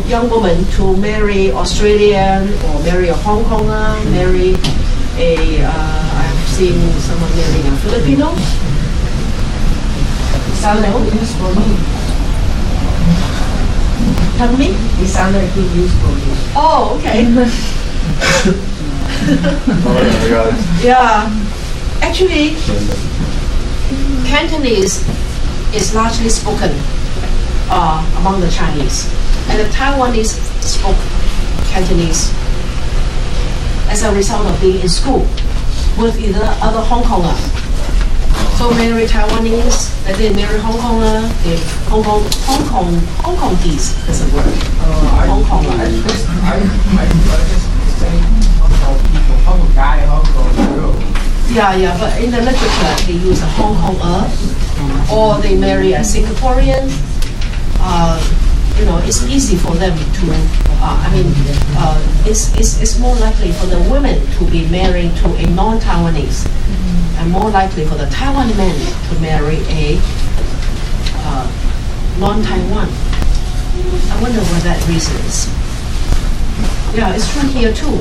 young women to marry Australian or marry a Hong Konger, marry I've seen someone marrying a Filipino. Sounded good news for me. Pardon me? It sounded like good news for me. Oh, okay. Yeah. Actually, Cantonese is largely spoken among the Chinese. And the Taiwanese spoke Cantonese as a result of being in school with either other Hong Konger. So marry Taiwanese, then they marry Hong Konger, Hong Kongese is a word. Hong Konger. I just say Hong Kong people, Hong Kong guy, Hong Kong girl. Yeah, but in the literature they use a Hong Konger, or they marry a Singaporean. It's easy for them to. It's more likely for the women to be married to a non-Taiwanese, and more likely for the Taiwan men to marry a non-Taiwan. I wonder what that reason is. Yeah, it's true here too.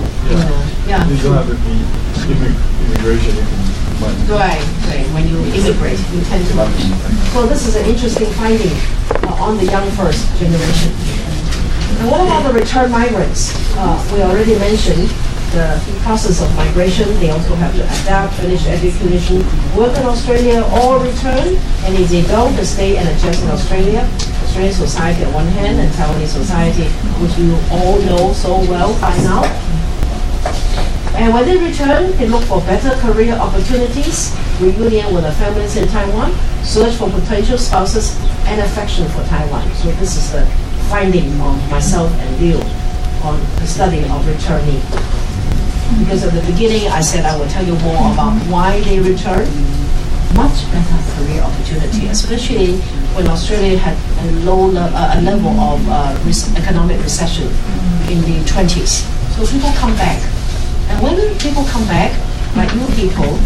Yeah. You don't have to be immigration. Right. When you immigrate, you tend to. So this is an interesting finding on the young first generation. And what about the return migrants? We already mentioned the process of migration. They also have to adapt, finish education, work in Australia, or return. And if they don't, they stay and adjust in Australia. Australian society on one hand, and Taiwanese society, which you all know so well by now. And when they return, they look for better career opportunities, reunion with their families in Taiwan, search for potential spouses, and affection for Taiwan. So this is the finding of myself and Liu on the study of returning. Because at the beginning, I said I will tell you more about why they return. Much better career opportunity, especially when Australia had a level of economic recession in the 20s. So people come back. And when people come back, like you people,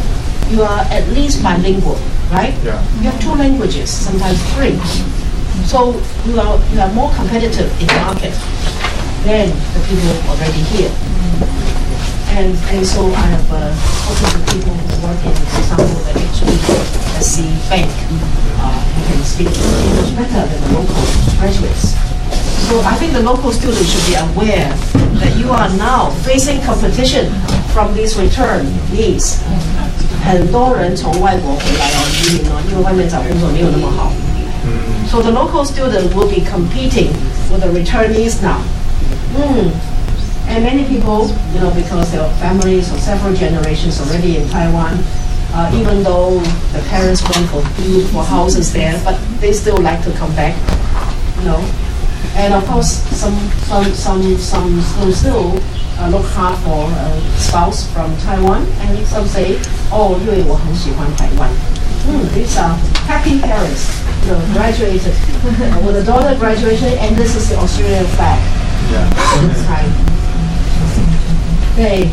you are at least bilingual, right? Yeah. You have 2 languages, sometimes 3. So you are more competitive in the market than the people already here. And so I have spoken to people who work in, for example, the HSBC bank, who can speak English better than the local graduates. So I think the local students should be aware that you are now facing competition from these return needs. 很多人从外国回来移民因为外面找工作没有那么好。So the local student will be competing with the returnees now. And many people, because their families or several generations already in Taiwan, even though the parents went for houses there, but they still like to come back, And of course, some still look hard for a spouse from Taiwan, and some say, 因为我很喜欢台湾。These are happy parents, graduated. With a daughter graduation, and this is the Australian flag. Yeah. This time. Okay.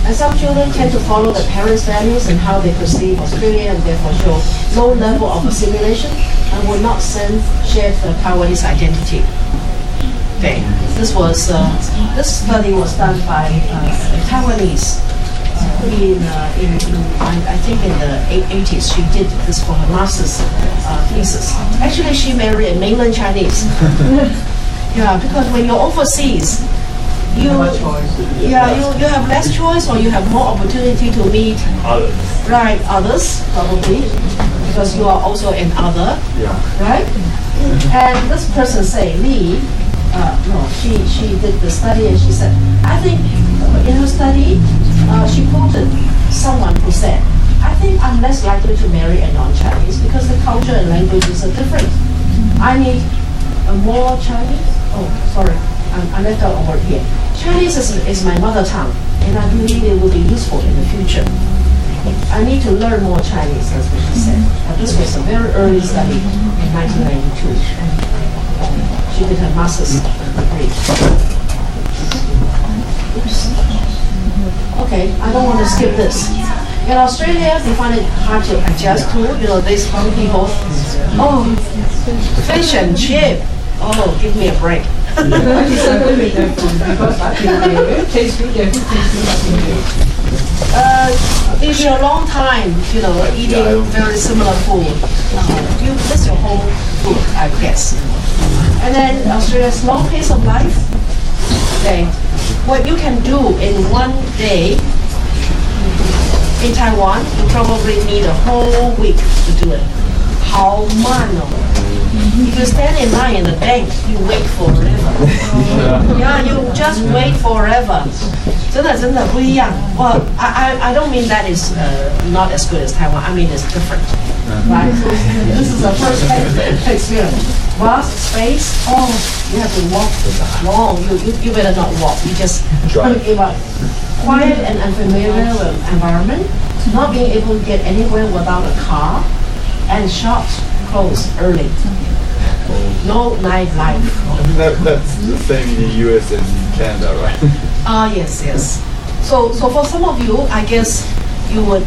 And some children tend to follow the parents' values and how they perceive Australia, and therefore show low level of assimilation and will not share the Taiwanese identity. Okay, this study was done by Taiwanese I think in the 80s. She did this for her master's thesis. Actually, she married a mainland Chinese. Yeah, because when you're overseas, you have less choice, or you have more opportunity to meet others probably, because you are also an other, right? And this person say Lee, she did the study, and she said, I think in her study she quoted someone who said, I think I'm less likely to marry a non-Chinese because the culture and languages are different. I need a more Chinese. Oh, sorry. I left out a word here. Chinese is my mother tongue, and I believe it will be useful in the future. I need to learn more Chinese, that's what she said. This was a very early study in 1992. She did her master's degree. Okay, I don't want to skip this. In Australia, they find it hard to adjust to. These young people, fish and chip. Oh, give me a break. If you're a long time, eating very similar food, you miss your home food, I guess. And then Australia's long pace of life. Okay, what you can do in one day in Taiwan, you probably need a whole week to do it. How many? If you stand in line in the bank, you wait forever. Yeah, you just wait forever. 真的不一样. Well, I don't mean that is not as good as Taiwan. I mean it's different, right? So this is a first-hand experience. Vast space. Oh, you have to walk long. You better not walk. You just give up. Quiet and unfamiliar environment. Not being able to get anywhere without a car, and shops close early. No nightlife. That's the same in the US and Canada, right? Yes. So for some of you, I guess you would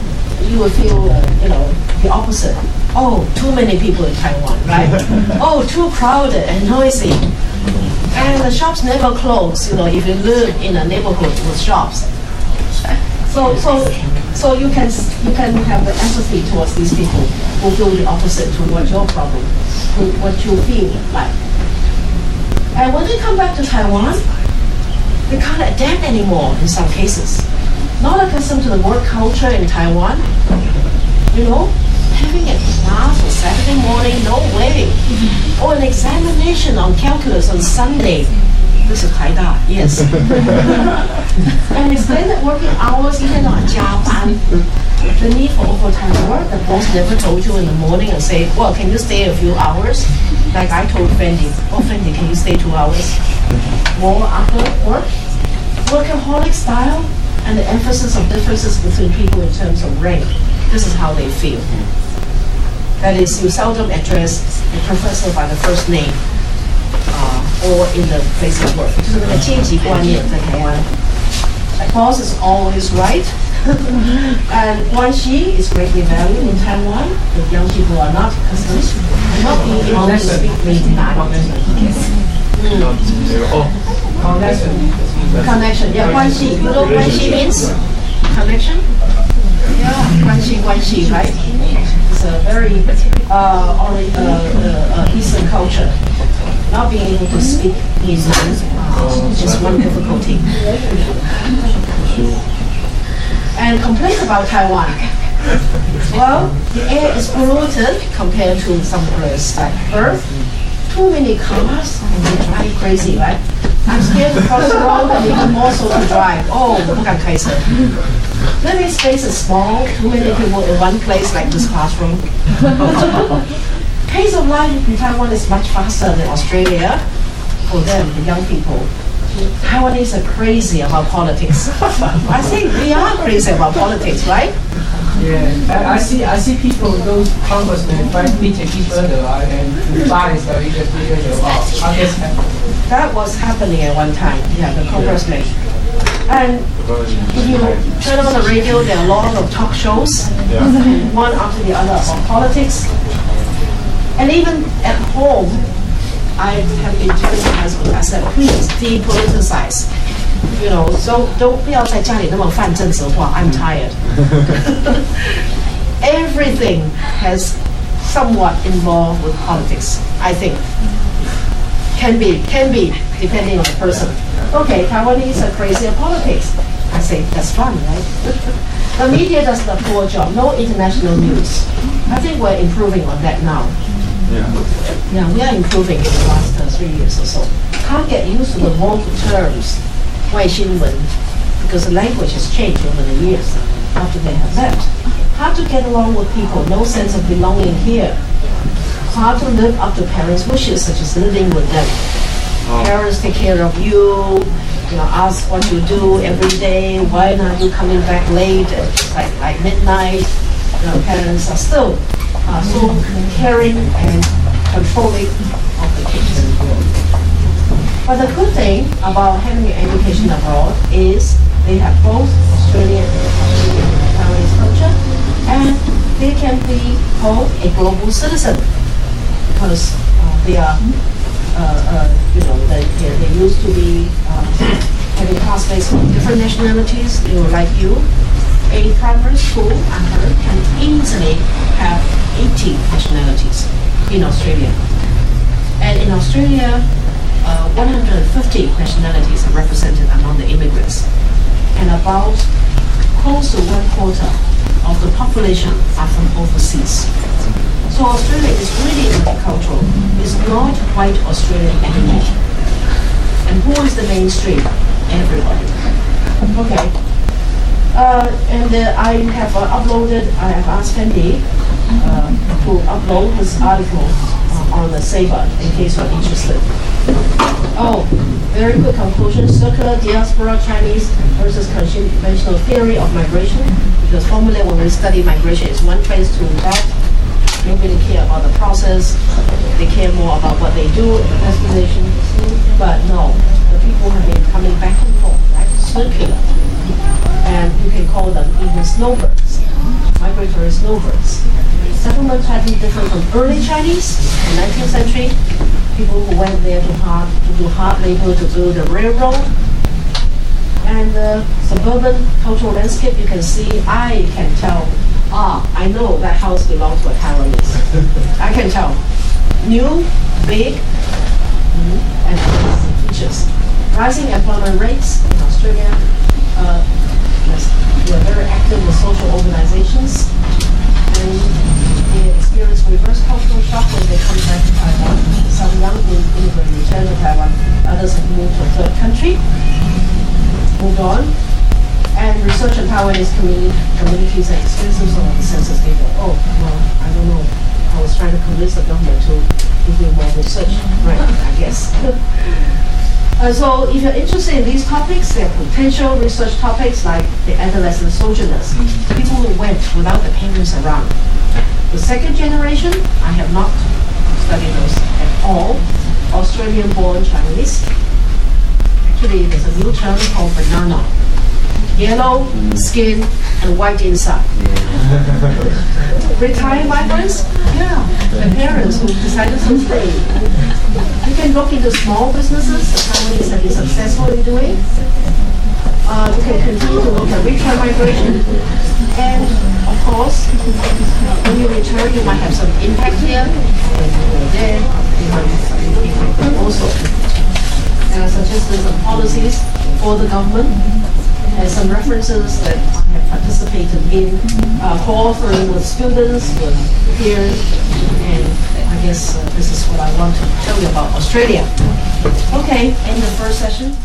feel the opposite. Oh, too many people in Taiwan, right? Oh, too crowded and noisy, and the shops never close. If you live in a neighborhood with shops, so you can have the empathy towards these people who feel the opposite to what your problem, what you feel like. And when they come back to Taiwan, they can't adapt anymore in some cases. Not accustomed to the work culture in Taiwan. Having a class on Saturday morning, no way. Or an examination on calculus on Sunday. This is Taida, yes. And extended working hours, even on 加班. The need for overtime work, the boss never told you in the morning and say, well, can you stay a few hours? Like I told Fendi, Fendi, can you stay 2 hours more after work? Workaholic style and the emphasis of differences between people in terms of rank. This is how they feel. That is, you seldom address the professor by the first name. Or in the place of work. 就是那个阶级观念在台湾. Boss is always right. And guanxi is greatly valued in Taiwan. The young people are not accustomed to not being able to speak Mandarin. Connection. Yeah, guanxi. You know what guanxi means? Connection? Yeah, guanxi, right? It's a very Eastern culture. Not being able to speak is one difficulty. And complain about Taiwan. Well, the air is polluted compared to some places like Perth. Too many cars and they drive crazy, right? I'm scared to cross the road and even more so to drive. Oh, 不敢开车. Living space is small. Too many people in one place like this classroom. Pace of life in Taiwan is much faster than Australia. For them, the young people, Taiwanese are crazy about politics. I think we are crazy about politics, right? Yeah, I see people, those congressmen, trying to take each other and violence that we just hear about. I guess That was happening at one time. Yeah, the congressman. And if you turn on the radio, there are a lot of talk shows, one after the other about politics. And even at home, I have been telling my husband, I said, please depoliticize. You know, so don't 不要在家里那么泛政治化. I'm tired. Everything has somewhat involved with politics, I think. Can be, depending on the person. Okay, Taiwanese are crazy at politics. I say, that's fun, right? The media does the poor job. No international news. I think we're improving on that now. Yeah, we are improving in the last 3 years or so. Can't get used to the vague terms, 外新闻, because the language has changed over the years after they have left. How to get along with people, no sense of belonging here. How to live up to parents' wishes, such as living with them. Parents take care of you, ask what you do every day, why not you coming back late, like midnight. Parents are still so caring and controlling of the kids. But the good thing about having an education abroad is they have both Australian and Taiwanese culture, and they can be called a global citizen because they are, they used to be having classmates from different nationalities, like you. A primary school, I heard, can easily have 80 nationalities in Australia. And in Australia, 150 nationalities are represented among the immigrants. And about close to 1/4 of the population are from overseas. So Australia is really multicultural. It's not white Australian anymore. And who is the mainstream? Everybody. Okay. And I have I have asked Fendi to upload this article on the Sabre in case you're interested. Oh, very good conclusion. Circular diaspora Chinese versus conventional theory of migration. Because formally when we study migration, it's one place to that. Nobody care about the process. They care more about what they do in the destination. But no, the people have been coming back and forth, right? Circular. And you can call them even snowbirds, migratory snowbirds. Settlements have been different from early Chinese in the 19th century. People who went there to do hard labor to build the railroad. And the suburban cultural landscape, you can see, I can tell, I know that house belongs to a Taiwanese. I can tell. New, big, and features. Rising employment rates in Australia. We are very active with social organizations, and they experience reverse cultural shock when they come back to Taiwan. Some young immigrants return to Taiwan, others have moved to a third country, moved on, and research on Taiwanese communities and experiences of the census data. Oh, well, I don't know. I was trying to convince the government to do more research, right, I guess. So if you're interested in these topics, there are potential research topics like the adolescent sojourners, people who went without the parents around. The second generation, I have not studied those at all. Australian-born Chinese. Actually, there's a new term called banana. Yellow skin and white inside. Retired migrants? Yeah, the parents who decided to stay. You can look into small businesses the Taiwanese have been successful in doing. You can continue to look at return migration. And of course, when you return, you might have some impact here. When you go there, you might have some impact also. And I suggested some policies for the government and some references that I have participated in co-authoring with students, with peers, and I guess this is what I want to tell you about Australia. Okay, in the first session.